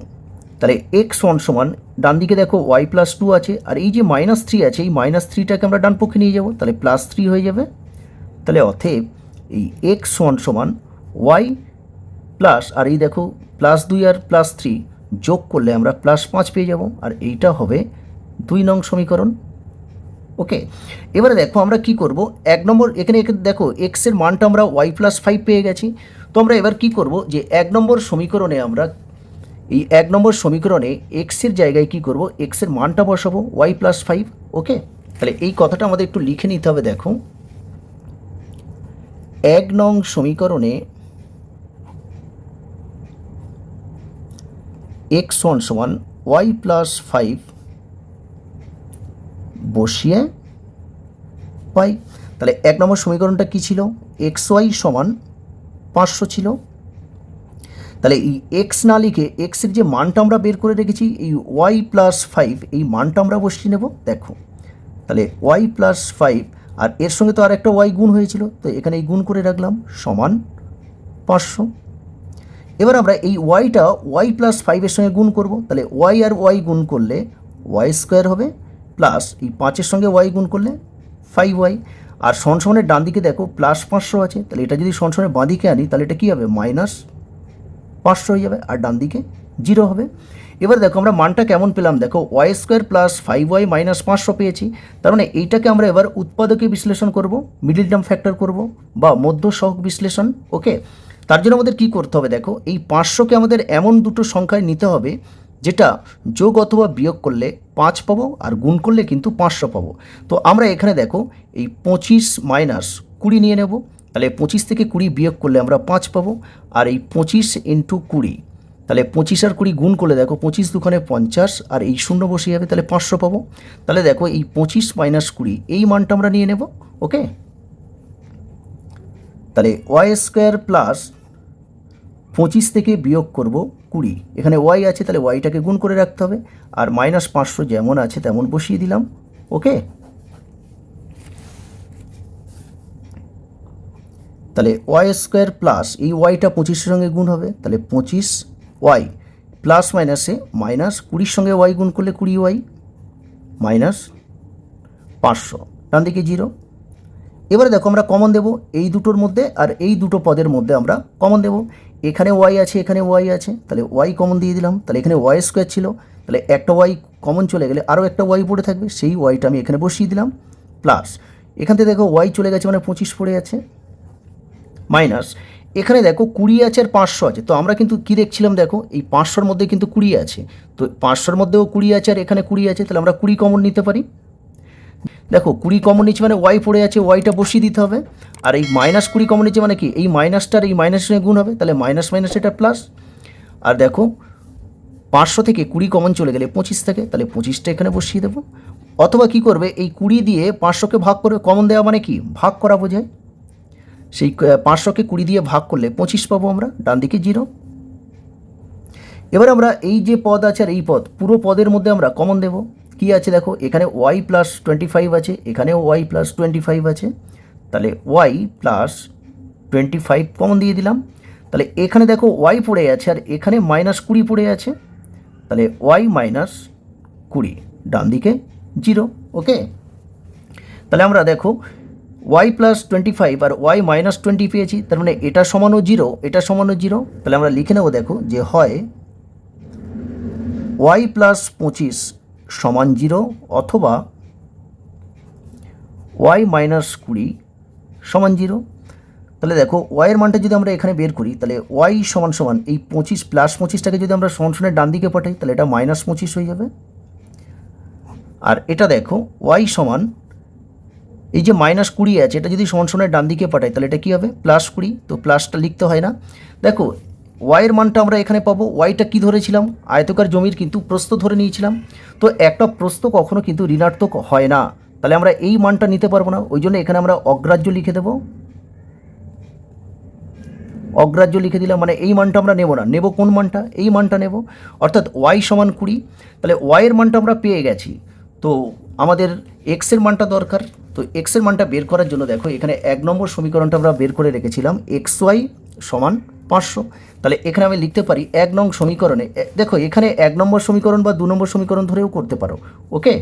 [SPEAKER 1] তাহলে x1 সমান, ডান দিকে দেখো y+2 আছে, আর এই যে -3 আছে, এই -3টাকে আমরা ডান পক্ষে নিয়ে যাব, তাহলে +3 হয়ে যাবে। তাহলে অতএব এই x1 সমান y প্লাস, আর এই দেখো +2 আর +3 যোগ করলে আমরা +5 পেয়ে যাব, আর এইটা হবে 2 নং সমীকরণ। ওকে, এবারে দেখো আমরা কি করব, 1 নম্বর এখানে দেখো x এর মানটা আমরা y+5 পেয়ে গেছি। তো আমরা এবার কি করব, যে 1 নম্বর সমীকরণে আমরা এই 1 নম্বর সমীকরণে x এর জায়গায় কি করব, x এর মানটা বসাবো y+5। ওকে, তাহলে এই কথাটা আমাদের একটু লিখে নিতে হবে। দেখো 1 নং সমীকরণে x1 সমান y+5 বসিয়ে পাই। তাহলে 1 নম্বর সমীকরণটা কি ছিল, xy সমান 500 ছিল। তাহলে এই x না লিখে x এর যে মানটা আমরা বের করে রেখেছি, এই y+5 এই মানটা আমরা বসিয়ে নেব। দেখো তাহলে y+5, আর এর সঙ্গে তো আর একটা y গুণ হয়েছিল, তো এখানে এই গুণ করে রাখলাম, সমান 500। এবার আমরা এই ওয়াইটা y+5 সঙ্গে গুণ করব, তাহলে y আর y গুণ করলে y² হবে, প্লাস এই 5-এর সঙ্গে y গুণ করলে 5y, আর সমানের ডান দিকে দেখো +500 আছে, তাহলে এটা যদি সমানের বাঁ দিকে আনি, তাহলে এটা কী হবে, -500 হয়ে যাবে, আর ডান দিকে 0 হবে। এবার দেখো আমরা মানটা কেমন পেলাম, দেখো y² + 5y - 500 পেয়েছি। তার মানে এইটাকে আমরা এবার উৎপাদকে বিশ্লেষণ করব, মিডল টার্ম ফ্যাক্টর করব, বা মধ্য সহগ বিশ্লেষণ। ওকে, তার জন্য আমাদের কী করতে হবে, দেখো এই 500কে আমাদের এমন দুটো সংখ্যায় নিতে হবে যেটা যোগ অথবা বিয়োগ করলে 5 পাবো, আর গুণ করলে কিন্তু 500 পাবো। তো আমরা এখানে দেখো এই 25 - 20 নিয়ে নেব, তাহলে 25 থেকে 20 বিয়োগ করলে আমরা 5 পাবো, আর এই 25 × 20, তাহলে 25 আর 20 গুণ করলে দেখো 25 দুখানে 50, আর এই 0 বসে যাবে, তাহলে 500 পাবো। তাহলে দেখো এই 25 - 20 এই মানটা আমরা নিয়ে নেব। ওকে, তাহলে y² প্লাস 25 থেকে বিয়োগ করব 20, এখানে y আছে, তাহলে yটাকে গুণ করে রাখতে হবে, আর -500 যেমন আছে তেমন বসিয়ে দিলাম। ওকে, তাহলে y² প্লাস এই yটা 25-এর সঙ্গে গুণ হবে, তাহলে 25y প্লাস মাইনাসে -20-র সঙ্গে y গুণ করলে 20y -500, ডান দিকে 0। এবারে দেখো আমরা কমন দেব এই দুটোর মধ্যে, আর এই দুটো পদের মধ্যে আমরা কমন দেব। এখানে y আছে, এখানে y আছে, তাহলে y কমন দিয়ে দিলাম, তাহলে এখানে y² ছিল, তাহলে একটা y কমন চলে গেলে আরও একটা y পড়ে থাকবে, সেই yটা আমি এখানে বসিয়ে দিলাম, প্লাস এখান থেকে দেখো y চলে গেছে, মানে 25 পড়ে আছে, মাইনাস এখানে দেখো 20 আছে আর 500 আছে। তো আমরা কিন্তু কী দেখছিলাম, দেখো এই 500-র মধ্যে কিন্তু 20 আছে, তো 500-র মধ্যেও 20 আছে আর এখানে 20 আছে, তাহলে আমরা 20 কমন নিতে পারি। দেখো 20 কমন নিচ্ছে মানে y পড়ে আছে, yটা বসিয়ে দিতে হবে, আর এই -20 কমন নিচ্ছে মানে কি, এই মাইনাসটার এই মাইনাসের সঙ্গে গুণ হবে, তাহলে মাইনাস এটা প্লাস। আর দেখো 500 থেকে 20 কমন চলে গেলে 25 থাকে, তাহলে 25টা এখানে বসিয়ে দেবো। অথবা কি করবে, এই 20 দিয়ে 500কে ভাগ করবে, কমন দেওয়া মানে কি, ভাগ করা বোঝায়, সেই 500কে 20 দিয়ে ভাগ করলে 25 পাবো আমরা, ডান দিকে 0। এবার আমরা এই যে পদ আছে আর এই পদ, পুরো পদের মধ্যে আমরা কমন দেব। কি আছে দেখো, এখানে y+25 আছে, এখানেও y+25 আছে, তাহলে y+25 কমন দিয়ে দিলাম। তাহলে এখানে দেখো y পড়ে আছে, আর এখানে -20 পড়ে আছে, তাহলে y -20, ডান দিকে 0। ওকে, তাহলে আমরা দেখো y+25 আর y-20 পেয়েছি, তার মানে এটা সমানও 0, এটা সমানও 0। তাহলে আমরা লিখে নেব, দেখো যে হয় y+25 = 0, অথবা ওয়াই মাইনাস 20 সমান 0। তাহলে দেখো ওয়াইয়ের মানটা যদি আমরা এখানে বের করি, তাহলে ওয়াই সমান সমান এই 25 প্লাস 25টাকে যদি আমরা সমান সমানের ডান দিকে পাঠাই, তাহলে এটা মাইনাস 25 হয়ে যাবে। আর এটা দেখো ওয়াই সমান এই যে মাইনাস 20 আছে, এটা যদি সমান সমানের ডান দিকে পাঠাই, তাহলে এটা কী হবে প্লাস 20। তো প্লাসটা লিখতে হয় না। দেখো ওয়াইয়ের মানটা আমরা এখানে পাবো। ওয়াইটা কী ধরেছিলাম? আয়তকার জমির কিন্তু প্রস্থ ধরে নিয়েছিলাম। তো একটা প্রস্থ কখনো কিন্তু ঋণাত্মক হয় না, তাহলে আমরা এই মানটা নিতে পারবো না। ওই জন্য এখানে আমরা অগ্রাহ্য লিখে দেবো। অগ্রাহ্য লিখে দিলাম, মানে এই মানটা আমরা নেব না। নেব কোন মানটা? এই মানটা নেব, অর্থাৎ ওয়াই সমান 20। তাহলে ওয়াইয়ের মানটা আমরা পেয়ে গেছি। তো আমাদের এক্সের মানটা দরকার। তো এক্সের মানটা বের করার জন্য দেখো এখানে 1 নম্বর সমীকরণটা আমরা বের করে রেখেছিলাম, এক্স ওয়াই সমান 500। তাহলে এখানে আমি লিখতে পারি 1 নং সমীকরণে, দেখো এখানে 1 নম্বর সমীকরণ বা 2 নম্বর সমীকরণ ধরেও করতে পারো। ওকে,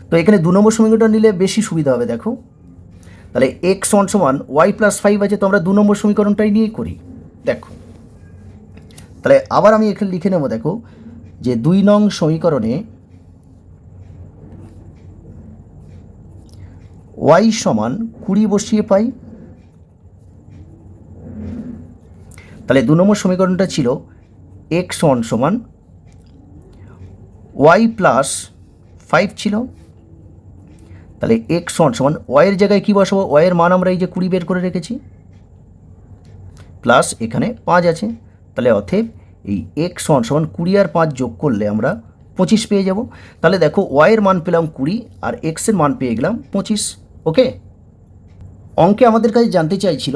[SPEAKER 1] তো এখানে 2 নম্বর সমীকরণটা নিলে বেশি সুবিধা হবে। দেখো তাহলে এক্স সমান সমান ওয়াই প্লাস 5 আছে, তো আমরা 2 নম্বর সমীকরণটাই নিয়েই করি। দেখো তাহলে আবার আমি এখানে লিখে নেব, দেখো যে 2 নং সমীকরণে ওয়াই সমান 20 বসিয়ে পাই। তাহলে 2 নম্বর সমীকরণটা ছিল এক্স সমান সমান ওয়াই প্লাস 5 ছিল। তাহলে এক্স সমান সমান ওয়াইয়ের জায়গায় কী বসাবো? ওয়াইয়ের মান আমরা এই যে 20 বের করে রেখেছি, প্লাস এখানে 5 আছে। তাহলে অতএব এই এক্স সমান সমান 20 আর 5 যোগ করলে আমরা 25 পেয়ে যাব। তাহলে দেখো ওয়াইয়ের মান পেলাম 20 আর এক্সের মান পেয়ে গেলাম 25। ওকে, অঙ্কে আমাদের কাছে জানতে চাইছিল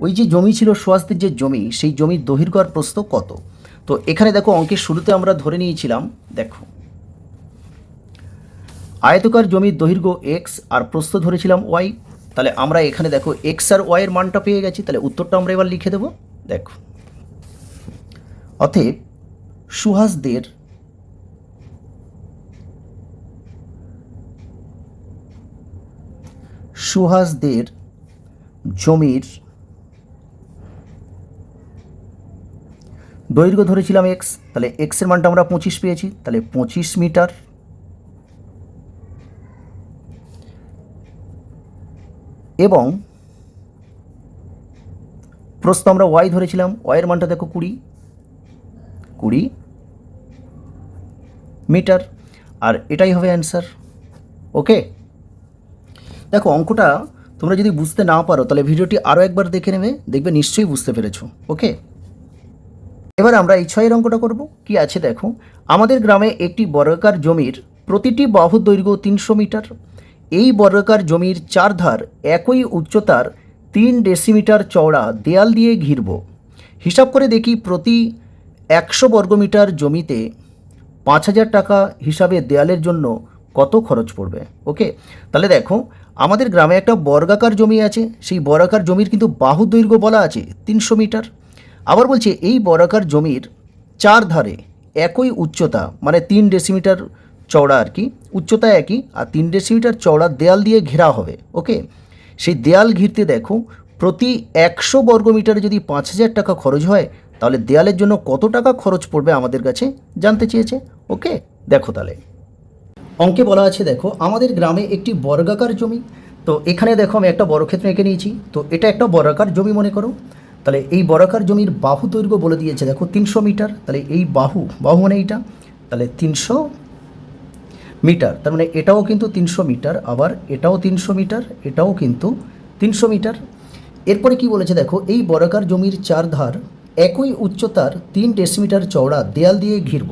[SPEAKER 1] ওই যে জমি ছিল সুহাসদের যে জমি, সেই জমির দৈর্ঘ্য আর প্রস্থ কত। তো এখানে দেখো অঙ্কের শুরুতে আমরা ধরে নিয়েছিলাম, দেখো আয়তকার জমির দৈর্ঘ্য এক্স আর প্রস্থ ধরেছিলাম ওয়াই। তাহলে আমরা এখানে দেখো এক্স আর ওয়াইয়ের মানটা পেয়ে গেছি। তাহলে উত্তরটা আমরা এবার লিখে দেবো। দেখো অতএব সুহাসদের জমির দৈর্ঘ্য ধরেছিলাম এক্স, তাহলে এক্সের মানটা আমরা 25 পেয়েছি, তাহলে 25 মিটার। এবং প্রস্থ আমরা ওয়াই ধরেছিলাম, ওয়াইয়ের মানটা দেখো 20 মিটার। আর এটাই হবে অ্যান্সার। ওকে, দেখো অঙ্কটা তোমরা যদি বুঝতে না পারো তাহলে ভিডিওটি আরও একবার দেখে নেবে, দেখবে নিশ্চয়ই বুঝতে পেরেছো। ওকে, এবার আমরা এই 6 অঙ্কটা করব। কি আছে দেখো, আমাদের গ্রামে একটি বর্গাকার জমির প্রতিটি বাহুর দৈর্ঘ্য 300 মিটার। এই বর্গাকার জমির 4 ধার একই উচ্চতার 3 ডেসিমিটার চওড়া দেয়াল দিয়ে ঘিরব। হিসাব করে দেখি প্রতি 100 বর্গমিটার জমিতে 5000 টাকা হিসাবে দেয়ালের জন্য কত খরচ পড়বে। ওকে, তাহলে দেখো আমাদের গ্রামে একটা বর্গাকার জমি আছে, সেই বর্গাকার জমির কিন্তু বাহুর দৈর্ঘ্য বলা আছে 300 মিটার। আবার বলছে এই বর্গাকার জমির 4 ধারে একই উচ্চতা, মানে 3 ডেসিমিটার চওড়া আর কি, উচ্চতা একই, আর 3 ডেসিমিটার চওড়া দেয়াল দিয়ে ঘেরা হবে। ওকে, সেই দেয়াল ঘিরতে দেখো প্রতি 100 বর্গমিটারে যদি 5000 টাকা খরচ হয়, তাহলে দেয়ালের জন্য কত টাকা খরচ পড়বে আমাদের কাছে জানতে চেয়েছে। ওকে, দেখো তাহলে অঙ্কে বলা আছে, দেখো আমাদের গ্রামে একটি বর্গাকার জমি। তো এখানে দেখো আমি একটা বর্গক্ষেত্র এঁকে নিয়েছি। তো এটা একটা বর্গাকার জমি মনে করো। তাহলে এই বর্গাকার জমির বাহু দৈর্ঘ্য বলে দিয়েছে দেখো 300 মিটার। তাহলে এই বাহু মানে এইটা, তাহলে 300 মিটার। তার মানে এটাও কিন্তু 300 মিটার, আবার এটাও 300 মিটার, এটাও কিন্তু 300 মিটার। এরপরে কি বলেছে দেখো, এই বর্গাকার জমির 4 ধার একই উচ্চতার 3 ডেসিমিটার চওড়া দেয়াল দিয়ে ঘিরব।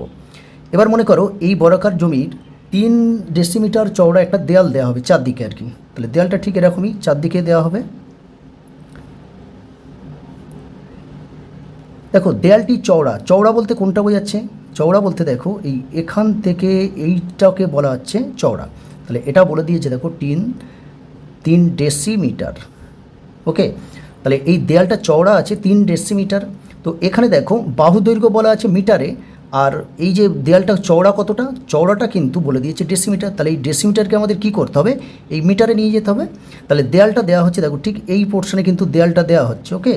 [SPEAKER 1] এবার মনে করো এই বর্গাকার জমির 3 ডেসিমিটার চওড়া একটা দেয়াল দেওয়া হবে চারদিকে আর কি। তাহলে দেয়ালটা ঠিক এরকমই চারদিকে দেওয়া হবে। দেখো দেয়ালটি চওড়া বলতে কোনটা বোঝাচ্ছে? চওড়া বলতে দেখো এই এখান থেকে এইটাকে বলা হচ্ছে চওড়া। তাহলে এটা বলে দিয়েছে দেখো 3 ডেসিমিটার। ওকে, তাহলে এই দেয়ালটা চওড়া আছে 3 ডেসিমিটার। তো এখানে দেখো বাহু দৈর্ঘ্য বলা আছে মিটারে, আর এই যে দেয়ালটা চওড়া কতটা, চওড়াটা কিন্তু বলে দিয়েছে ডেসিমিটার। তাহলে এই ডেসিমিটারকে আমাদের কী করতে হবে, এই মিটারে নিয়ে যেতে হবে। তাহলে দেয়ালটা দেওয়া হচ্ছে দেখো ঠিক এই পোর্শনে কিন্তু দেয়ালটা দেওয়া হচ্ছে। ওকে,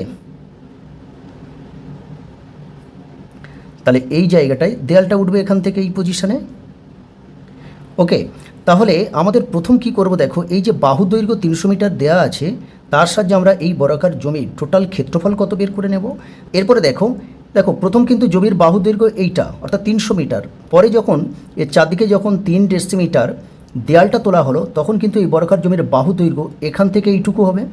[SPEAKER 1] তাহলে এই জায়গাটায় দেয়ালটা উঠবে এখান থেকে এই পজিশনে। ওকে, তাহলে আমাদের প্রথম কি করব দেখো, এই যে বাহু দৈর্ঘ্য 300 মিটার দেয়া আছে, তার সাহায্যে আমরা এই বর্গাকার জমির টোটাল ক্ষেত্রফল কত বের করে নেব। এরপরে দেখো দেখো প্রথম কিন্তু জমির বাহু দৈর্ঘ্য এইটা অর্থাৎ 300 মিটার, পরে যখন এর চারদিকে যখন 3 ডেসিমিটার দেয়ালটা তোলা হলো, তখন কিন্তু এই বর্গাকার জমির বাহু দৈর্ঘ্য এখান থেকে এইটুকু হবে।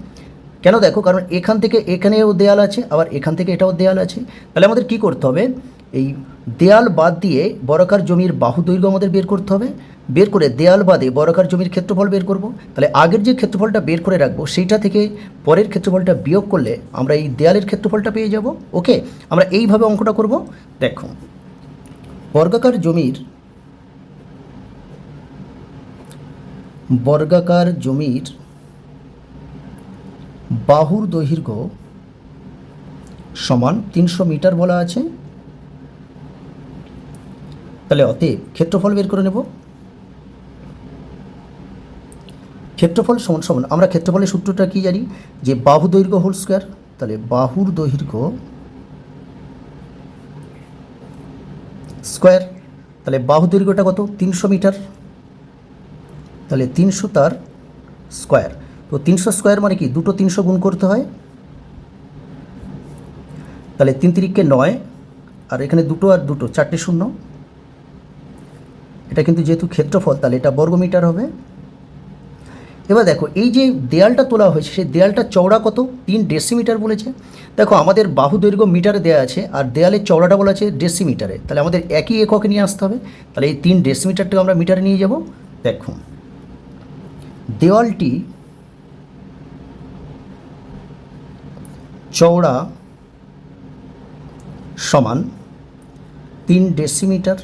[SPEAKER 1] কেন দেখো, কারণ এখান থেকে এখানেও দেয়াল আছে, আবার এখান থেকে এটাও দেয়াল আছে। তাহলে আমাদের কি করতে হবে, এই দেয়াল বাদ দিয়ে বর্গাকার জমির বাহু দৈর্ঘ্য আমাদের বের করতে হবে। বের করে দেয়াল বাদে বর্গাকার জমির ক্ষেত্রফল বের করব। তাহলে আগের যে ক্ষেত্রফলটা বের করে রাখবো, সেইটা থেকে পরের ক্ষেত্রফলটা বিয়োগ করলে আমরা এই দেয়ালের ক্ষেত্রফলটা পেয়ে যাব। ওকে, আমরা এইভাবে অঙ্কটা করব। দেখো, বর্গাকার জমির বাহুর দৈর্ঘ্য সমান 300 মিটার বলা আছে। তাহলে অতএব ক্ষেত্রফল বের করে নেব। ক্ষেত্রফল সমান সমান আমরা ক্ষেত্রফলের সূত্রটা কি জানি, যে বাহু দৈর্ঘ্য হোল স্কোয়ার। তাহলে বাহুর দৈর্ঘ্য স্কোয়ার, তাহলে বাহু দৈর্ঘ্যটা কত, 300 মিটার। তাহলে 300 তার স্কোয়ার, তো 300 স্কোয়ার মানে কি, দুটো 300 গুণ করতে হয়। তাহলে 3 তিরিকে 9, আর এখানে দুটো আর দুটো 4টে শূন্য। এটা কিন্তু যেহেতু ক্ষেত্রফল, তাহলে এটা বর্গমিটার হবে। এবার দেখো, এই যে দেয়ালটা তোলা হয়েছে, সেই দেয়ালটা চওড়া কত, 3 ডেসিমিটার বলেছে। দেখো আমাদের বাহু দৈর্ঘ্য মিটারে দেওয়া আছে, আর দেয়ালের চওড়াটা বলা আছে ডেসিমিটারে। তাহলে আমাদের একই এককে নিয়ে আসতে হবে। তাহলে এই 3 ডেসিমিটারটাকে আমরা মিটারে নিয়ে যাব। দেখো, দেওয়ালটি চওড়া সমান 3 ডেসিমিটার।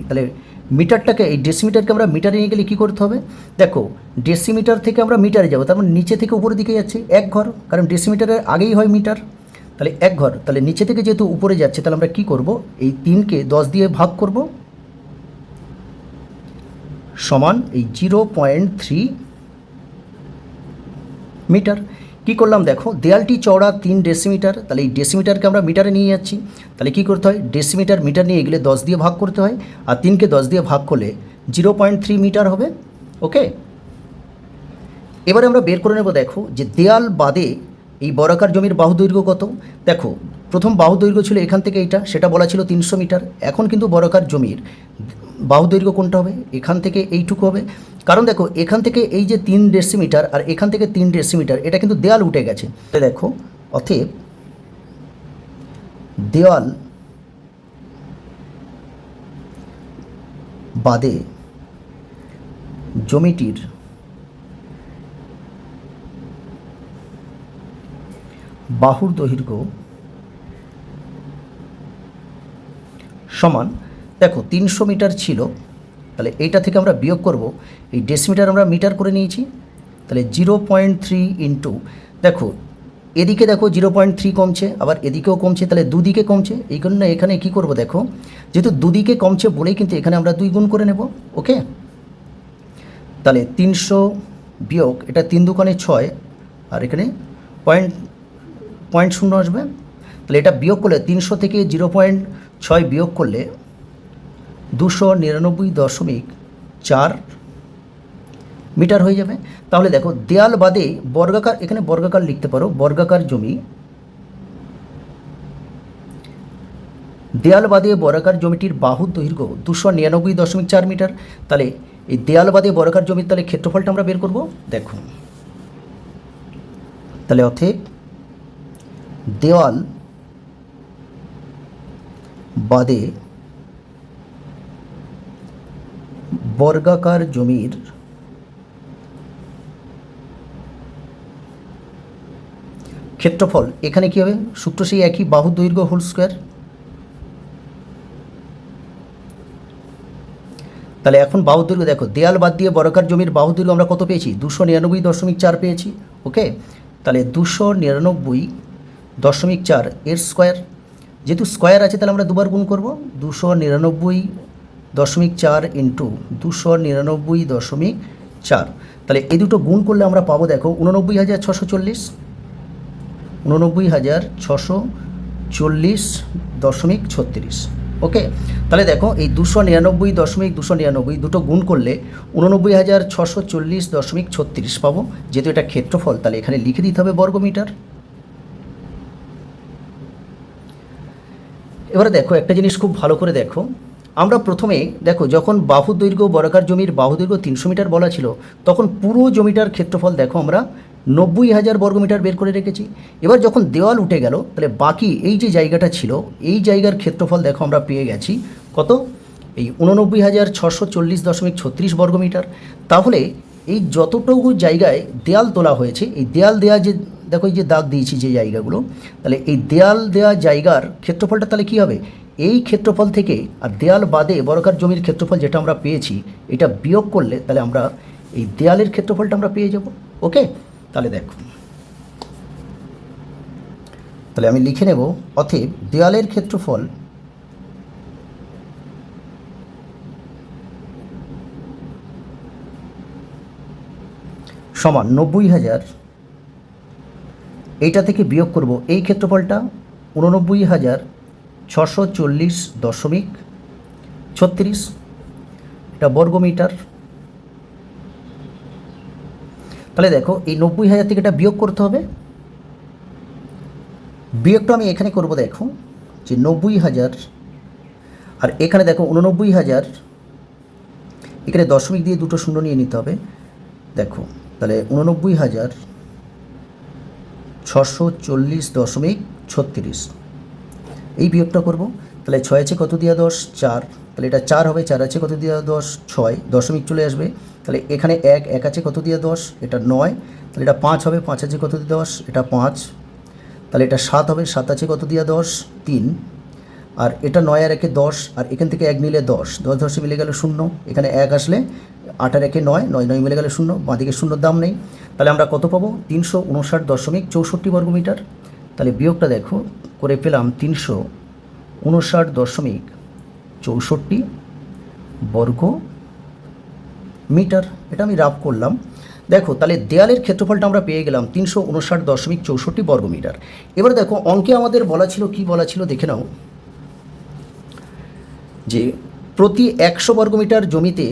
[SPEAKER 1] তাহলে মিটারটাকে, এই ডেসিমিটারকে আমরা মিটারে নিয়ে গেলে কী করতে হবে, দেখো ডেসিমিটার থেকে আমরা মিটারে যাবো, তার মানে নিচে থেকে উপরের দিকে যাচ্ছে 1 ঘর, কারণ ডেসিমিটারের আগেই হয় মিটার। তাহলে 1 ঘর, তাহলে নিচে থেকে যেহেতু উপরে যাচ্ছে, তাহলে আমরা কী করব, এই 3কে 10 দিয়ে ভাগ করব, সমান এই 0.3 মিটার। কী করলাম দেখো, দেয়ালটি চওড়া 3 ডেসিমিটার, তাহলে এই ডেসিমিটারকে আমরা মিটারে নিয়ে যাচ্ছি। তাহলে কী করতে হয়, ডেসিমিটার মিটার নিয়ে গেলে 10 দিয়ে ভাগ করতে হয়, আর 3কে 10 দিয়ে ভাগ করলে 0.3 মিটার হবে। ওকে, এবারে আমরা বের করে নেব। দেখো যে দেয়াল বাদে এই বর্গাকার জমির বাহু দৈর্ঘ্য কত। দেখো প্রথম বাহু দৈর্ঘ্য ছিল এখান থেকে এইটা, সেটা বলা ছিল 300 মিটার। এখন কিন্তু বর্গাকার জমির বাহু দৈর্ঘ্য কোনটা হবে, এখান থেকে এইটুকু হবে। কারণ দেখো এখান থেকে এই যে 3 ডেসিমিটার আর এখান থেকে 3 ডেসিমিটার, এটা কিন্তু দেয়াল উঠে গেছে। দেখো অতএব দেওয়াল বাদে জমিটির বাহুর দৈর্ঘ্য সমান, দেখো 300 মিটার ছিল, তাহলে এইটা থেকে আমরা বিয়োগ করব, এই ডেসিমিটার আমরা মিটার করে নিয়েছি। তাহলে 0.3 ইন্টু, দেখো এদিকে দেখো 0.3 কমছে, আবার এদিকেও কমছে, তাহলে দুদিকে কমছে। এই কারণে এখানে কী করব, দেখো যেহেতু দুদিকে কমছে বলেই কিন্তু এখানে আমরা 2 গুণ করে নেব। ওকে, তাহলে 300 বিয়োগ, এটা 3 দুগুণে 6, আর এখানে পয়েন্ট শূন্য আসবে। তাহলে এটা বিয়োগ করলে 300 থেকে 0.6 বিয়োগ করলে 299.4 মিটার হয়ে যাবে। তাহলে দেখো দেয়াল বাদে বর্গাকার, এখানে বর্গাকার লিখতে পারো, বর্গাকার জমি, দেয়াল বাদে বর্গাকার জমিটির বাহুর দৈর্ঘ্য 299.4 মিটার। তাহলে এই দেয়াল বাদে বর্গাকার জমির তাহলে ক্ষেত্রফলটা আমরা বের করব। দেখো তাহলে অতএব দেওয়াল বাদে বর্গাকার জমির ক্ষেত্রফল, এখানে কী হবে, সূত্র সেই একই, বাহুর দৈর্ঘ্য হোল স্কোয়ার। তাহলে এখন বাহুর দৈর্ঘ্য দেখো, দেয়াল বাদ দিয়ে বর্গাকার জমির বাহুর দৈর্ঘ্য আমরা কত পেয়েছি, 299.4 পেয়েছি। ওকে, তাহলে 299.4 এর স্কোয়ার, যেহেতু স্কোয়ার আছে তাহলে আমরা দুবার গুণ করব, 299.4 ইন্টু 299.4। তাহলে এই দুটো গুণ করলে আমরা পাবো, দেখো 89,640, 89,640.36। ওকে, তাহলে দেখো এই 299.299 দুটো গুণ করলে 89,640.36 পাবো। যেহেতু এটা ক্ষেত্রফল, তাহলে এখানে লিখে দিতে হবে বর্গমিটার। এবারে দেখো একটা জিনিস খুব ভালো করে দেখো, আমরা প্রথমে দেখো যখন বাহু দৈর্ঘ্য বর্গাকার জমির বাহু দৈর্ঘ্য 300 মিটার বলা ছিল, তখন পুরো জমিটার ক্ষেত্রফল দেখো আমরা 90,000 বর্গমিটার বের করে রেখেছি। এবার যখন দেওয়াল উঠে গেল, তাহলে বাকি এই যে জায়গাটা ছিল, এই জায়গার ক্ষেত্রফল দেখো আমরা পেয়ে গেছি কত, এই 89,640.36 বর্গমিটার। তাহলে এই যতটুকু জায়গায় দেয়াল তোলা হয়েছে, এই দেয়াল দেওয়া যে দেখো এই যে দাগ দিয়েছি যে জায়গাগুলো, তাহলে এই দেয়াল দেওয়া জায়গার ক্ষেত্রফলটা তাহলে কী হবে, এই ক্ষেত্রফল থেকে আর দেয়াল বাদে বর্গাকার জমির ক্ষেত্রফল যেটা আমরা পেয়েছি, এটা বিয়োগ করলে তাহলে আমরা এই দেয়ালের ক্ষেত্রফলটা আমরা পেয়ে যাব। ওকে, তাহলে দেখো, তাহলে আমি লিখে নেব, অতএব দেয়ালের ক্ষেত্রফল সমান 90,000, এইটা থেকে বিয়োগ করব এই ক্ষেত্রফলটা 89,640.36 এটা বর্গমিটার। তাহলে দেখো এই 90,000 থেকে এটা বিয়োগ করতে হবে। বিয়োগটা আমি এখানে করব, দেখো যে 90,000 আর এখানে দেখো 89,000, এখানে দশমিক দিয়ে দুটো শূন্য নিয়ে নিতে হবে। দেখো তাহলে 89,640.36 এই বিয়োগটা করব। তাহলে 6 আছে কত দিয়া 10, 4, তাহলে এটা 4 হবে, 4 আছে কত দিয়া 10, 6, দশমিক চলে আসবে। তাহলে এখানে 1 আছে কত দিয়া 10, এটা 9, তাহলে এটা 5 হবে, 5 আছে কত দিয়া 10, এটা 5, তাহলে এটা 7 হবে, 7 আছে কত দিয়া 10, 3, আর এটা 9 আর 1 10, আর এখান থেকে 1 নিলে 10, 10 10 মিলে গেল 0, এখানে 1 আসলে 8 আর 1 9, 9 9 মিলে গেলে 0, বাঁদিকে 0 দাম নেই। তাহলে আমরা কত পাবো, 359.64 বর্গমিটার। তাহলে বিয়োগটা দেখো করে পেলাম 359.64 বর্গ মিটার। এটা আমি রাফ করলাম। দেখো তাহলে দেয়ালের ক্ষেত্রফলটা আমরা পেয়ে গেলাম 359.64 বর্গমিটার। এবার দেখো অঙ্কে আমাদের বলা ছিল, কি বলা ছিল দেখে নাও, যে প্রতি 100 বর্গমিটার জমিতে,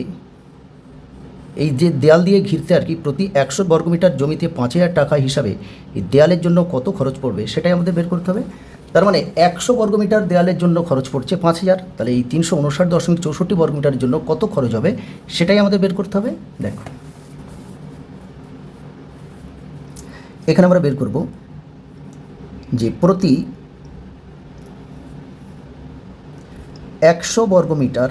[SPEAKER 1] এই যে দেয়াল দিয়ে ঘিরতে আর কি, প্রতি 100 বর্গমিটার জমিতে 5,000 টাকা হিসাবে এই দেয়ালের জন্য কত খরচ পড়বে সেটাই আমাদের বের করতে হবে। তার মানে 100 বর্গমিটার দেয়ালের জন্য খরচ পড়ছে 5,000, তাহলে এই 359.64 বর্গমিটারের জন্য কত খরচ হবে সেটাই আমাদের বের করতে হবে। দেখো এখানে আমরা বের করব যে প্রতি 100 বর্গমিটার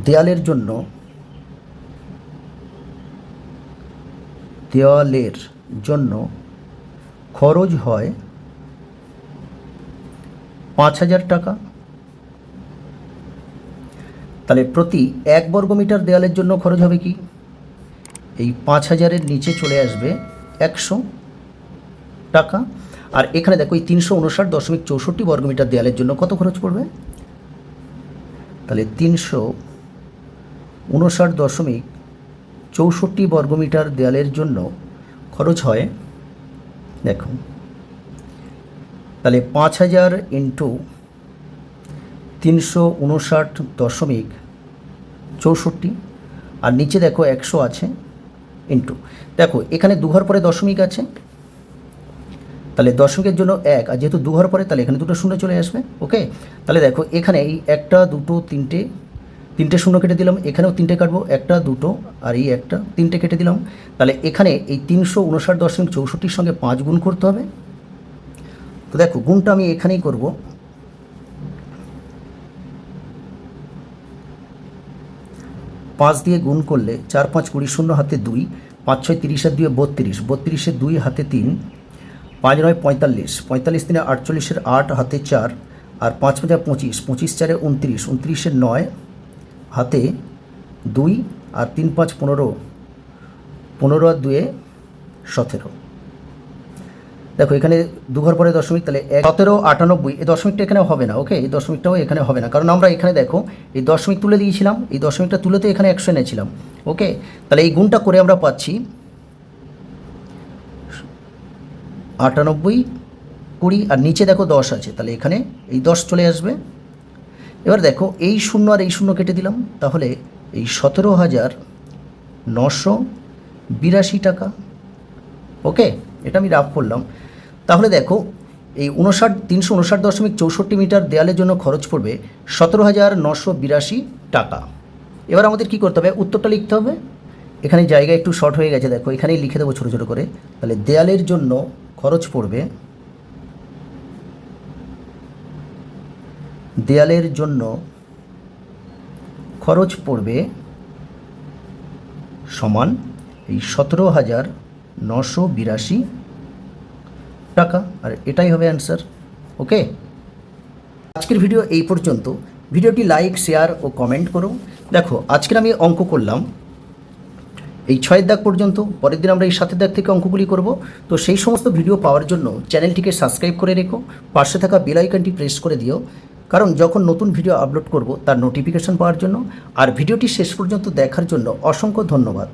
[SPEAKER 1] দেয়ালের জন্য খরচ হয় 5,000 টাকা। তাহলে প্রতি 1 বর্গমিটার দেয়ালের জন্য খরচ হবে কি, এই 5,000-এর নিচে চলে আসবে 100 টাকা। আর এখানে দেখো এই 359.64 বর্গমিটার দেয়ালের জন্য কত খরচ পড়বে, তাহলে 359.64 বর্গমিটার দেয়ালের জন্য খরচ হয়, দেখো তাহলে 5,000 ইন্টু 359.64, আর নিচে দেখো 100 আছে, ইন্টু দেখো এখানে 2 ঘর পরে দশমিক আছে, তাহলে দশমিকের জন্য 1, আর যেহেতু 2 ঘর পরে তাহলে এখানে দুটো শূন্য চলে আসবে। ওকে, তাহলে দেখো এখানে এই 1 2 3টে শূন্য কেটে দিলাম, এখানেও 3টে কাটবো, 1 2 আর এই 3টে কেটে দিলাম। তাহলে এখানে এই 359.64 সঙ্গে 5 গুণ করতে হবে। তো দেখো গুণটা আমি এখানেই করব, 5 দিয়ে গুণ করলে 4 5 20, 0 হাতে 2, 5 6 30 আর 2 32, 32 2 হাতে 3, 5 9 45, 45 3 48, 8 হাতে 4, আর 5 5 25, 25 4 29, 29 9 হাতে 2, আর 3 5 15, 15 আর 2 17। দেখো এখানে 2 ঘর পরে দশমিক, তাহলে 17 98, এই দশমিকটা এখানে হবে না। ওকে, এই দশমিকটাও এখানে হবে না, কারণ আমরা এখানে দেখো এই দশমিক তুলে দিয়েছিলাম, এই দশমিকটা তুলে তো এখানে 100 এনেছিলাম। ওকে, তাহলে এই গুণটা করে আমরা পাচ্ছি 98 20 আর নিচে দেখো 10 আছে, তাহলে এখানে এই 10 চলে আসবে। এবার দেখো এই 0 আর এই 0 কেটে দিলাম, তাহলে এই 17,982 টাকা। ওকে, এটা আমি রাফ করলাম। তাহলে দেখো এই 359.64 মিটার দেয়ালের জন্য খরচ পড়বে 17,982 টাকা। এবার আমাদের কি করতে হবে, উত্তরটা লিখতে হবে। এখানে জায়গা একটু শর্ট হয়ে গেছে, দেখো এখানেই লিখে দেবো ছোটো ছোটো করে। তাহলে দেয়ালের জন্য খরচ পড়বে, দেয়ালের জন্য খরচ পড়বে সমান এই 17,982 টাকা, আর এটাই হবে অ্যান্সার। ওকে, আজকের ভিডিও এই পর্যন্ত। ভিডিওটি লাইক, শেয়ার ও কমেন্ট করো। দেখো আজকের আমি অঙ্ক করলাম এই 6 দাগ পর্যন্ত, পরের দিন আমরা এই 7 দাগ থেকে অঙ্কগুলি করব। তো সেই সমস্ত ভিডিও পাওয়ার জন্য চ্যানেলটিকে সাবস্ক্রাইব করে রেখো, পাশে থাকা বেল আইকনটি প্রেস করে দিও, কারণ যখন নতুন ভিডিও আপলোড করব তার নোটিফিকেশন পাওয়ার জন্য। আর ভিডিওটি শেষ পর্যন্ত দেখার জন্য অসংখ্য ধন্যবাদ।